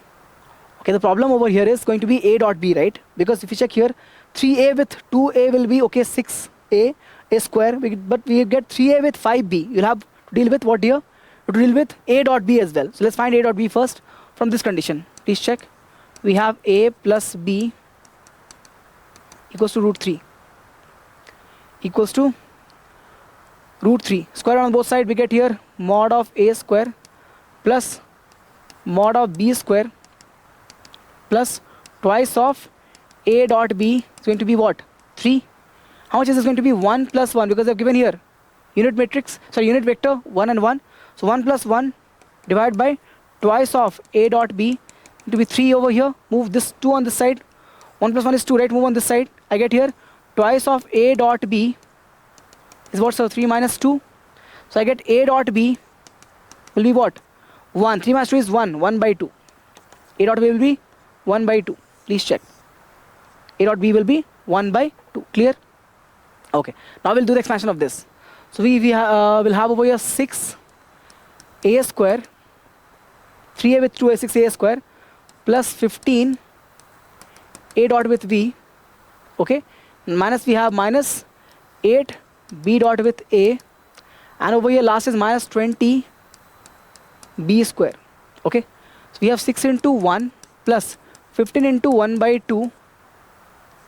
Okay, the problem over here is going to be A dot B, right? Because if you check here, 3A with 2A will be, okay, 6A, A square, but we get 3A with 5B. You'll have to deal with what here? To deal with A dot B as well. So let's find A dot B first from this condition. Please check. We have A plus B equals to root 3. Equals to root 3. Square on both sides, we get here mod of A square plus mod of B square plus twice of A dot B is going to be what? 3. How much is this going to be? 1 plus 1, because they've given here unit matrix, sorry, unit vector 1 and 1. So 1 plus 1 divided by twice of A dot B to be 3 over here. Move this 2 on this side. 1 plus 1 is 2, right? Move on this side. I get here twice of A dot B is what, sir? 3 minus 2. So I get A dot B will be what? 1. 3 minus 2 is 1. 1 by 2. A dot B will be 1 by 2. Please check. A dot B will be 1 by 2. Clear? Okay. Now we'll do the expansion of this. So we will have over here 6 A square, 3A with 2A, 6A square, plus 15 A dot with B. Okay. Minus we have minus 8 B dot with A. And over here last is minus 20 B square. Okay. So we have 6 into 1 plus 15 into 1 by 2.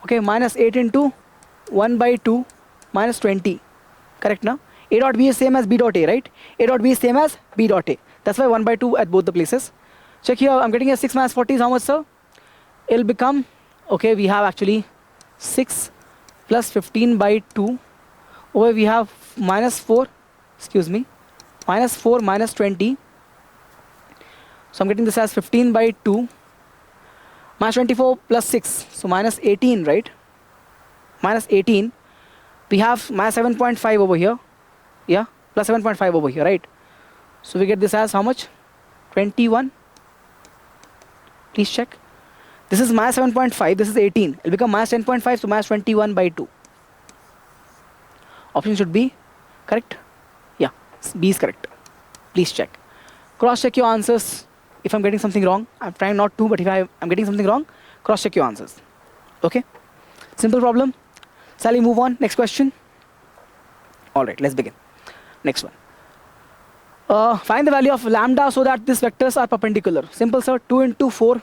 Okay. Minus 8 into 1 by 2 minus 20. Correct now? A dot B is same as B dot A, right? A dot B is same as B dot A. That's why 1 by 2 at both the places. Check here. I'm getting a 6 minus 40 is how much, sir? It'll become, okay, we have actually 6 plus 15 by 2. Over we have minus 4, excuse me, minus 4 minus 20. So I'm getting this as 15 by 2. Minus 24 plus 6. So minus 18, right? Minus 18. We have minus 7.5 over here. Yeah, plus 7.5 over here, right? So we get this as how much? 21. Please check. This is minus 7.5. This is 18. It will become minus 10.5. So minus 21 by 2. Option should be correct. Yeah, B is correct. Please check. Cross check your answers. If I'm getting something wrong, I'm trying not to, but if I'm getting something wrong, cross check your answers. Okay? Simple problem. Shall we move on? Next question. All right, let's begin. Next one. Find the value of lambda so that these vectors are perpendicular. Simple, sir. 2 into 4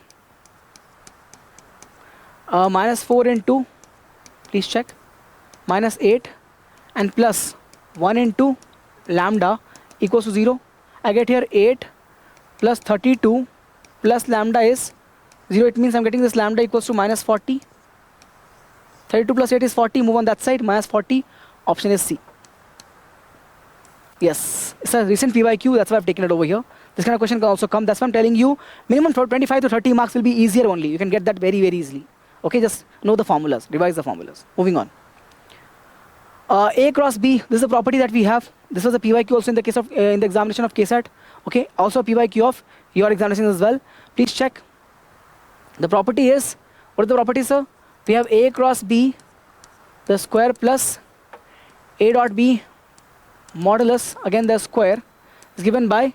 minus 4 into, please check, minus 8 and plus 1 into lambda equals to 0. I get here 8 plus 32 plus lambda is 0. It means I'm getting this lambda equals to minus 40. 32 plus 8 is 40. Move on that side. Minus 40. Option is C. Yes. It's a recent PYQ. That's why I've taken it over here. This kind of question can also come. That's why I'm telling you minimum 25 to 30 marks will be easier only. You can get that very, very easily. Okay, just know the formulas. Revise the formulas. Moving on. A cross B, this is a property that we have. This was a PYQ also in the case of in the examination of KSAT. Okay, also a PYQ of your examination as well. Please check. The property is, what is the property, sir? We have A cross B, the square plus A dot B modulus, again the square, is given by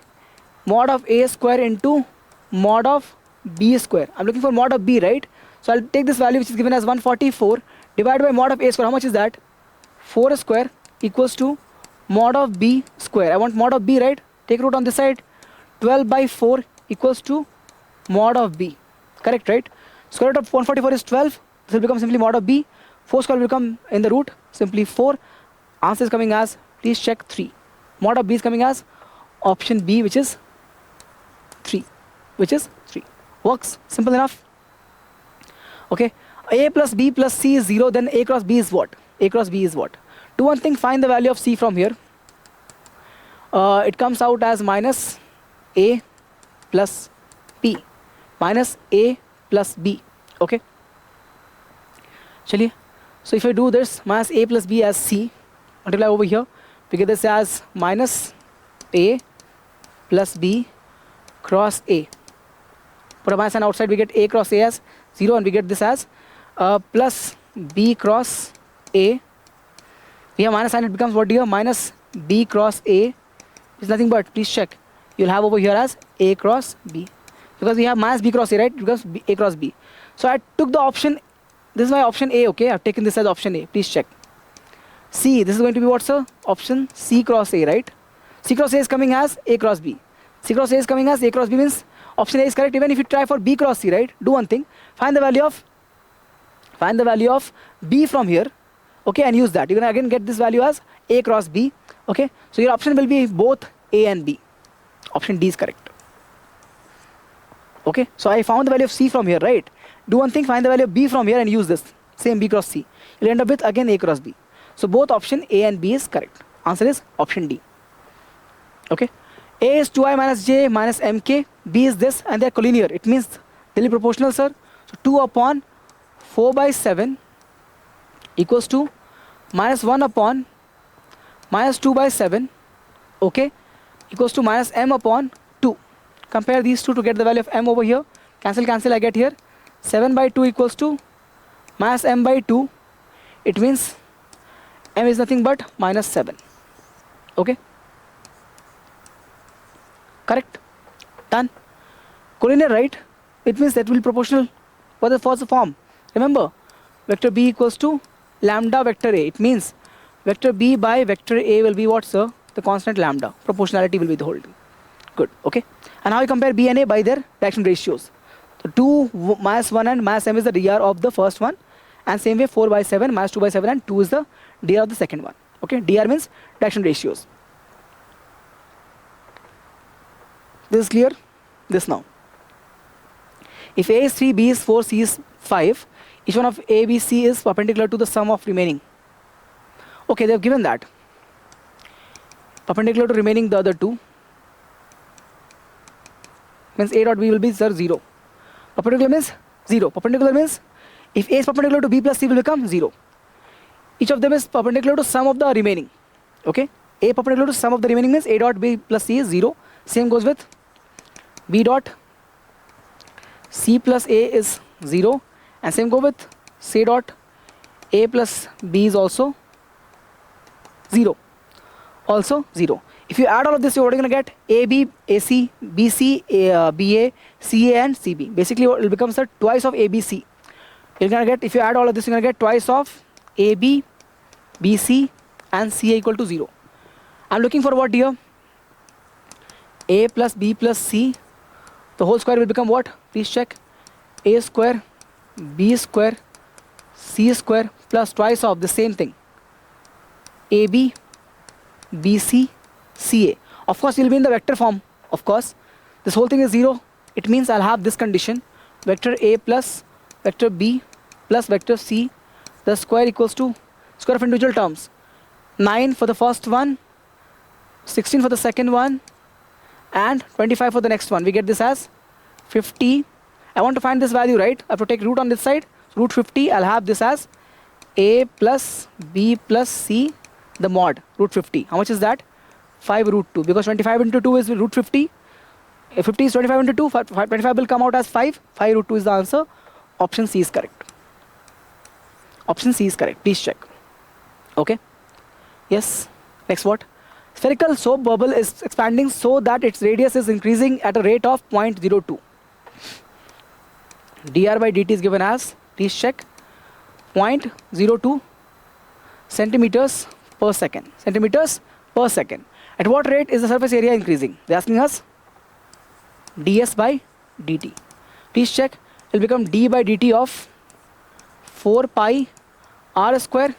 mod of A square into mod of B square. I'm looking for mod of B, right? So I'll take this value which is given as 144 divided by mod of A square. How much is that? 4 square equals to mod of B square. I want mod of B, right? Take root on this side. 12 by 4 equals to mod of B. Correct, right? Square root of 144 is 12. This will become simply mod of B. 4 square will become in the root, simply 4. Answer is coming as, please check, 3. Mod of B is coming as option B, which is 3. Which is 3. Works. Simple enough. Okay. A plus B plus C is 0. Then A cross B is what? A cross B is what? Do one thing. Find the value of C from here. It comes out as minus A plus B. Minus A plus B. Okay. Chaliye. So if I do this, minus A plus B as C, multiply over here, we get this as minus A plus B cross A. Put a minus sign outside, we get A cross A as 0, and we get this as plus B cross A. We have minus sign, it becomes what here? Minus B cross A. It's nothing but, please check, you'll have over here as A cross B. Because we have minus B cross A, right? Because A cross B. So I took the option, this is my option A, okay? I've taken this as option A. Please check. C, this is going to be what, sir? Option C cross A, right? C cross A is coming as A cross B. C cross A is coming as A cross B, means option A is correct even if you try for B cross C, right? Do one thing. Find the value of B from here, okay, and use that. You're going to again get this value as A cross B, okay? So your option will be both A and B. Option D is correct. Okay, so I found the value of C from here, right? Do one thing, find the value of B from here and use this. Same B cross C. You'll end up with again A cross B. So both option A and B is correct. Answer is option D. Okay. A is 2i minus j minus mk. B is this, and they're collinear. It means they'll be proportional, sir. So 2 upon 4 by 7 equals to minus 1 upon minus 2 by 7, okay, equals to minus m upon 2. Compare these two to get the value of m over here. Cancel, cancel, I get here. 7 by 2 equals to minus m by 2. It means m is nothing but minus 7. Okay. Correct. Done. Collinear, right? It means that will be proportional for the first form. Remember, vector B equals to lambda vector A. It means vector B by vector A will be what, sir? The constant lambda. Proportionality will be the whole thing. Good. Okay. And how you compare B and A? By their direction ratios. So 2 minus 1 and minus m is the dr of the first one. And same way 4 by 7 minus 2 by 7 and 2 is the dr of the second one. Okay. Dr means direction ratios. This is clear? This now. If A is 3, B is 4, C is 5, each one of A, B, C is perpendicular to the sum of remaining. Okay, they have given that. Perpendicular to remaining the other two. Means A dot B will be 0. Perpendicular means 0. Perpendicular means if A is perpendicular to B plus C will become 0. Each of them is perpendicular to sum of the remaining. Okay. A perpendicular to sum of the remaining means A dot B plus C is 0. Same goes with B dot C plus A is 0. And same go with C dot A plus B is also 0. Also 0. If you add all of this, you're going to get AB, AC, BC, BA, CA and CB. Basically, it will become twice of ABC. You're going to get, if you add all of this, you're going to get twice of AB, BC and CA equal to 0. I'm looking for what here? A plus B plus C. The whole square will become what? Please check. A square, B square, C square plus twice of the same thing. AB, BC, CA. Of course, it will be in the vector form. Of course, this whole thing is 0. It means I'll have this condition. Vector A plus vector B plus vector C. The square equals to square of individual terms. 9 for the first one, 16 for the second one, and 25 for the next one. We get this as 50. I want to find this value, right? I have to take root on this side. So root 50, I'll have this as A plus B plus C the mod, root 50. How much is that? 5 root 2, because 25 into 2 is root 50. If 50 is 25 into 2, 25 will come out as 5. 5 root 2 is the answer. Option C is correct. Option C is correct. Please check. Okay. Yes. Next what? Spherical soap bubble is expanding so that its radius is increasing at a rate of 0.02. dr by dt is given as, please check, 0.02 centimeters per second. Centimeters per second. At what rate is the surface area increasing? They are asking us ds by dt. Please check. It will become d by dt of 4 pi r square.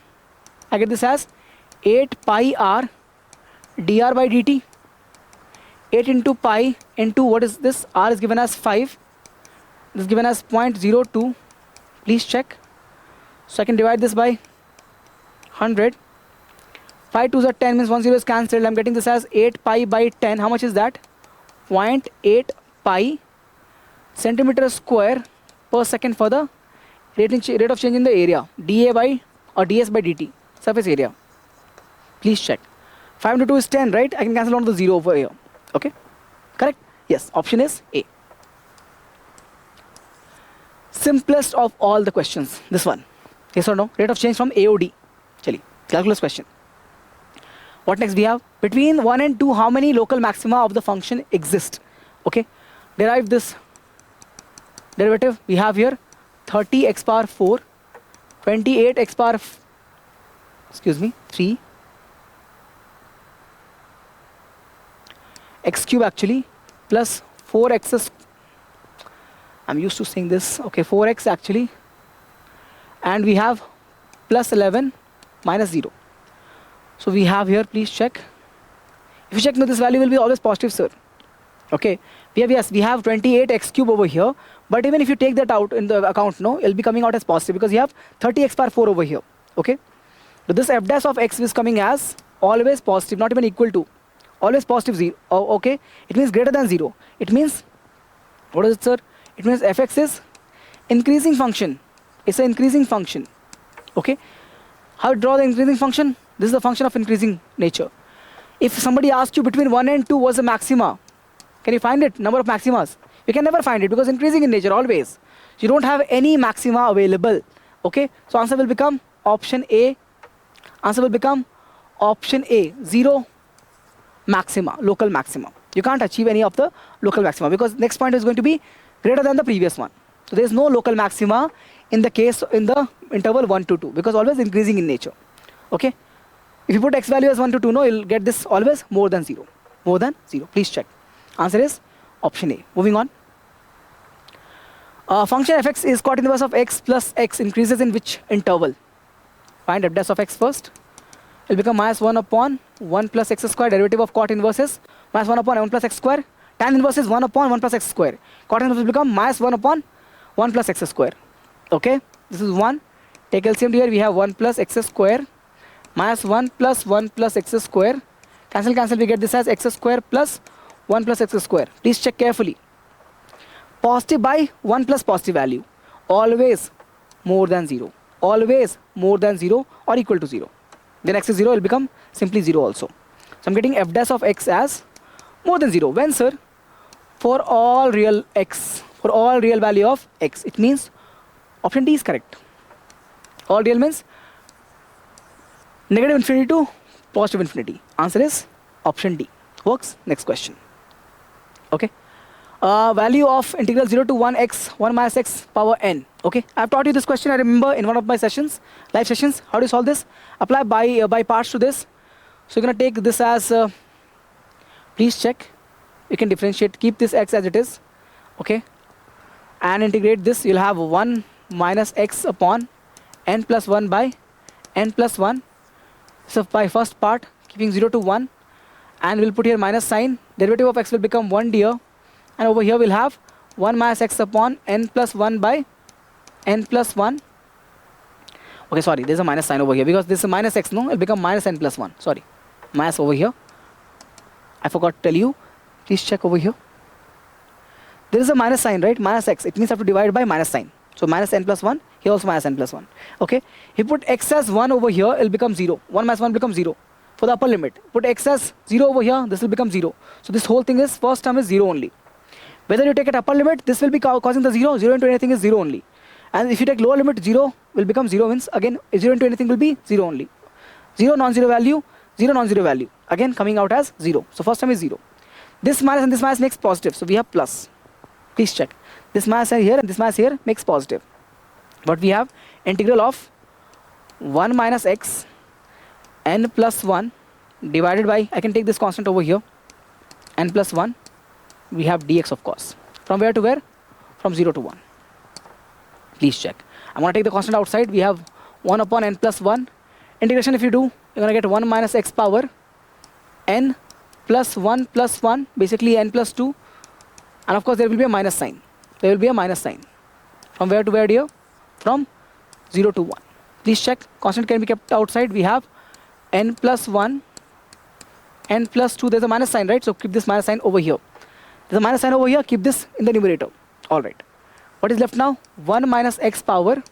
I get this as 8 pi r dr by dt. 8 into pi into what is this? R is given as 5. This is given as 0.02. Please check. So I can divide this by 100. 5 2s are 10, means 1 0 is cancelled. I'm getting this as 8 pi by 10. How much is that? 0.8 pi centimeter square per second for the rate of change in the area. dA by or ds by dt. Surface area. Please check. 5 into 2 is 10, right? I can cancel on the 0 over here. Okay? Correct? Yes. Option is A. Simplest of all the questions. This one. Yes or no? Rate of change from AOD. Chali. Calculus question. What next we have? Between 1 and 2, how many local maxima of the function exist? Okay. Derive this derivative. We have here 30x power 4, 28x power 3, x cube actually, plus 4x. I'm used to saying this. Okay, 4x actually. And we have plus 11 minus 0. So we have here, please check. If you check, no, this value will be always positive, sir. Okay. We have 28x cube over here. But even if you take that out in the account, no, it'll be coming out as positive because you have 30x power 4 over here. Okay. So this f dash of x is coming as always positive, not even equal to. Always positive 0. Oh, okay. It means greater than 0. It means, what is it, sir? It means fx is increasing function. It's an increasing function. Okay. How to draw the increasing function? This is the function of increasing nature. If somebody asks you between 1 and 2 what's the maxima, can you find it? Number of maximas. You can never find it because increasing in nature always. You don't have any maxima available. Okay. So answer will become option A. Answer will become option A. 0 maxima, local maxima. You can't achieve any of the local maxima because next point is going to be greater than the previous one. So there is no local maxima in the case in the interval 1 to 2 because always increasing in nature. Okay. If you put x value as 1 to 2, no, you'll get this always more than 0. More than 0. Please check. Answer is option A. Moving on. Function fx is cot inverse of x plus x increases in which interval? Find f dash of x first. It will become minus 1 upon 1 plus x square. Derivative of cot inverse is minus 1 upon 1 plus x square. Tan inverse is 1 upon 1 plus x square. Cot inverse will become minus 1 upon 1 plus x square. Okay. This is 1. Take LCM here. We have 1 plus x square minus 1 plus x square. Cancel, cancel. We get this as x square plus 1 plus x square. Please check carefully. Positive by 1 plus positive value. Always more than 0. Always more than 0 or equal to 0. Then x is 0 will become simply 0 also. So I'm getting f dash of x as more than 0. When, sir? For all real x. For all real value of x. It means option D is correct. All real means negative infinity to positive infinity. Answer is option D. Works? Next question. Okay. Value of integral 0 to 1 x 1 minus x power n. Okay. I've taught you this question, I remember, in one of my sessions, live sessions. How do you solve this? Apply by parts to this. So you're going to take this as, please check. You can differentiate, keep this x as it is. Okay. And integrate this. You'll have 1 minus x upon n plus 1 by n plus 1. So by first part, keeping 0 to 1. And we'll put here minus sign. Derivative of x will become 1 dr. And over here we'll have 1 minus x upon n plus 1 by n plus 1. Okay, sorry, there's a minus sign over here because this is a minus x, no? It'll become minus n plus 1. Sorry, minus over here. I forgot to tell you. Please check over here. There is a minus sign, right? Minus x. It means I have to divide by minus sign. So minus n plus 1. Here also minus n plus 1. Okay. If you put x as 1 over here, it'll become 0. 1 minus 1 becomes 0. for the upper limit. Put x as 0 over here, this will become 0. So this whole thing is, first term is 0 only. Whether you take it upper limit, this will be causing the 0, 0 into anything is 0 only. And if you take lower limit, 0 will become 0, means again 0 into anything will be 0 only. 0 non-zero value, 0 non-zero value, again coming out as 0. So first term is 0. This minus and this minus makes positive, so we have plus. Please check. This minus here and this minus here makes positive. But we have integral of 1 minus x n plus 1 divided by, I can take this constant over here, n plus 1, we have dx of course. From where to where? From 0 to 1. Please check. I'm going to take the constant outside. We have 1 upon n plus 1. Integration if you do, you're going to get 1 minus x power n plus 1, basically n plus 2. And of course there will be a minus sign. There will be a minus sign. From where to where, dear? From 0 to 1. Please check. Constant can be kept outside. We have n plus 1, n plus 2. There's a minus sign, right? So keep this minus sign over here. There's a minus sign over here. Keep this in the numerator. All right. What is left now? 1 minus x power,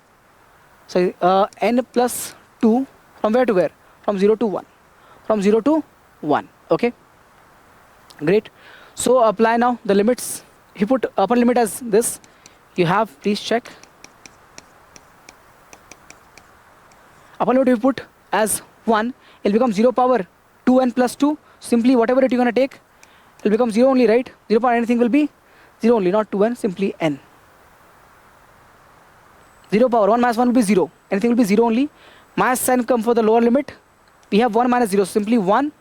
sorry, n plus 2. From where to where? From 0 to 1. From 0 to 1. Okay. Great. So apply now the limits. If you put upper limit as this, you have, please check. Upper limit if you put as 1, it will become 0 power 2n plus 2. Simply whatever it you're going to take, it will become 0 only, right? 0 power anything will be 0 only, not 2n, simply n. 0 power 1 minus 1 will be 0. Anything will be 0 only. Minus sign come for the lower limit. We have 1 minus 0, so simply 1.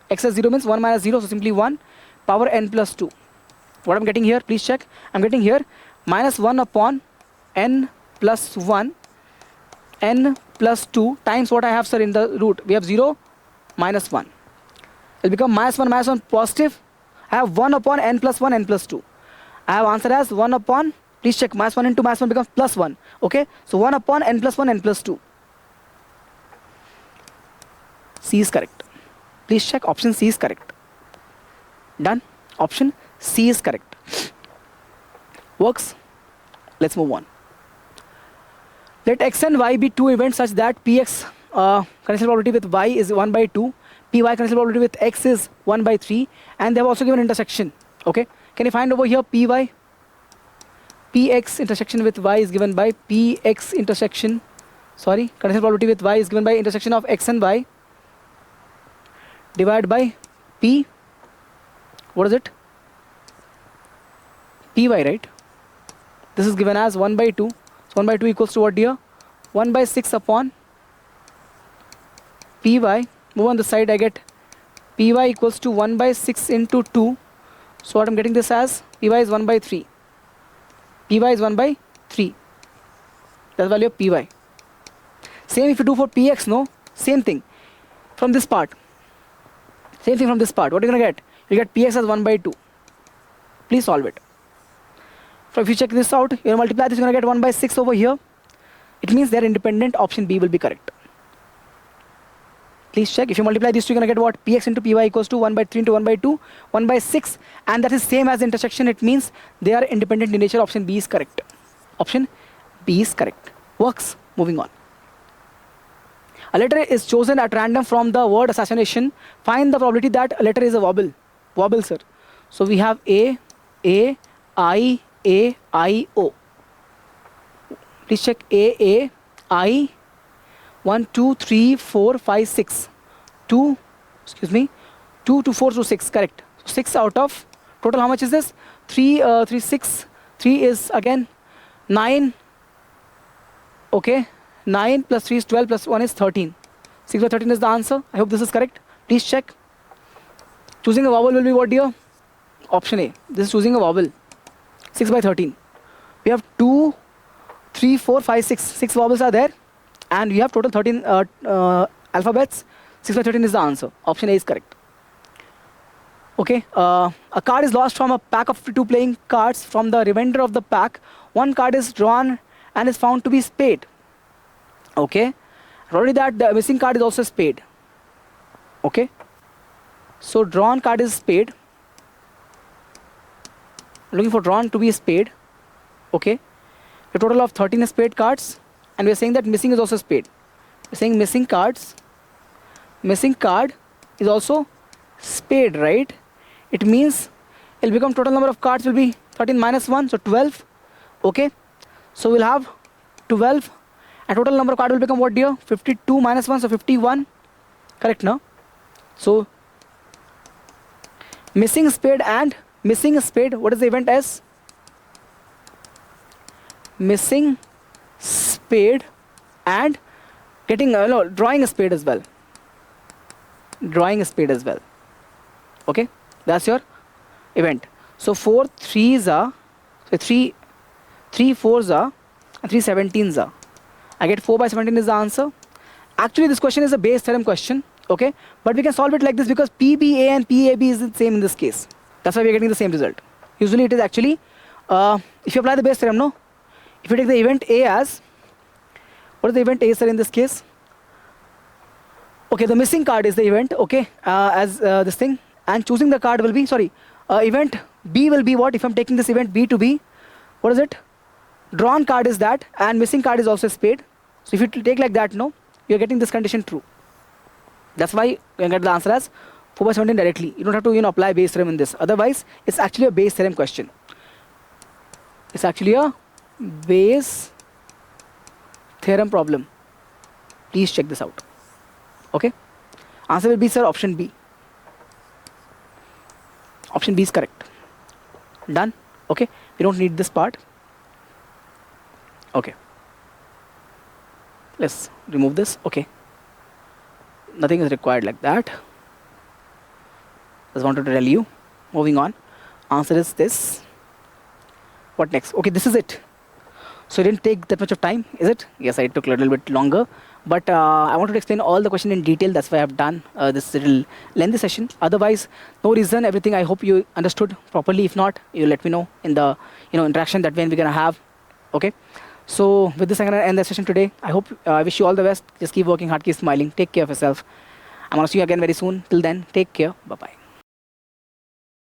X as 0 means 1 minus 0, so simply 1 power n plus 2. What I'm getting here, please check. I'm getting here minus 1 upon n plus 1, n plus 2 times what I have, sir, in the root. We have 0 minus 1. It will become minus 1 positive. I have 1 upon n plus 1, n plus 2. I have answer as 1 upon, please check, minus 1 into minus 1 becomes plus 1. Okay, so 1 upon n plus 1, n plus 2. C is correct. Please check, option C is correct. Done. Option C is correct. Works. Let's move on. Let x and y be two events such that px conditional probability with y is 1 by 2, py conditional probability with x is 1 by 3, and they have also given intersection. Okay. Can you find over here py? Px intersection with y is given by px intersection, sorry, conditional probability with y is given by intersection of x and y divided by p, what is it? Py, right? This is given as 1 by 2. So 1 by 2 equals to what, dear? 1 by 6 upon py. Move on the side, I get py equals to 1 by 6 into 2. So what I'm getting this as, py is 1 by 3. Py is 1 by 3. That's the value of py. Same if you do for px, no? Same thing. From this part. Same thing from this part. What are you going to get? You get px as 1 by 2. Please solve it. So if you check this out, you multiply this, you're going to get 1 by 6 over here. It means they're independent. Option B will be correct. Please check. If you multiply these two, you're going to get what? Px into py equals to 1 by 3 into 1 by 2, 1 by 6. And that is same as intersection. It means they are independent in nature. Option B is correct. Option B is correct. Works. Moving on. A letter is chosen at random from the word assassination. Find the probability that a letter is a vowel. Vowel, sir. So we have A, I, O. Please check A, I, 1, 2, 3, 4, 5, 6. 2, excuse me, 2 to 4 to 6, correct. 6 out of, total how much is this? 3, 6, 3 is again 9, okay. 9 plus 3 is 12 plus 1 is 13. 6 by 13 is the answer. I hope this is correct. Please check. Choosing a vowel will be what, dear? Option A. This is choosing a vowel. 6 by 13. We have 2, 3, 4, 5, 6. 6 vowels are there. And we have total 13 alphabets. 6 by 13 is the answer. Option A is correct. Okay. A card is lost from a pack of 52 playing cards. From the remainder of the pack, one card is drawn and is found to be spade. Okay. Already that the missing card is also spade. Okay. So drawn card is spade. Looking for drawn to be a spade. Okay. A total of 13 spade cards. And we are saying that missing is also spade. We're saying missing cards. Missing card is also spade, right? It means it'll become total number of cards will be 13 minus 1, so 12. Okay, so we'll have 12, and total number of cards will become what, dear? 52 minus 1, so 51. Correct, no? So missing spade and missing spade, what is the event as? Missing spade and getting no, drawing a spade as well. Drawing a spade as well. Okay, that's your event. So 4 3s are, so 3 4s are, and 3 17s are. I get 4 by 17 is the answer. Actually, this question is a base theorem question. Okay, but we can solve it like this because PBA and PAB is the same in this case. That's why we are getting the same result. Usually it is actually, if you apply the base theorem, no? If you take the event A as, what is the event A, sir, in this case? Okay, the missing card is the event, okay, as this thing. And choosing the card will be, sorry, event B will be what? If I'm taking this event B to be, what is it? Drawn card is that, and missing card is also spade. So if you take like that, no, you're getting this condition true. That's why you can get the answer as 4 by 17 directly. You don't have to, you know, apply base theorem in this. Otherwise, it's actually a base theorem question. It's actually a base theorem problem. Please check this out. Okay? Answer will be, sir, option B. Option B is correct. Done? Okay? We don't need this part. Okay. Let's remove this. Okay. Nothing is required like that. Just wanted to tell you. Moving on. Answer is this. What next? Okay, this is it. So it didn't take that much of time, is it? Yes, it took a little bit longer. But I wanted to explain all the question in detail. That's why I've done this little lengthy session. Otherwise, no reason. Everything I hope you understood properly. If not, you let me know in the interaction that when we're gonna have. Okay. So with this, I'm gonna end the session today. I hope I wish you all the best. Just keep working hard, keep smiling. Take care of yourself. I'm gonna see you again very soon. Till then, take care. Bye bye.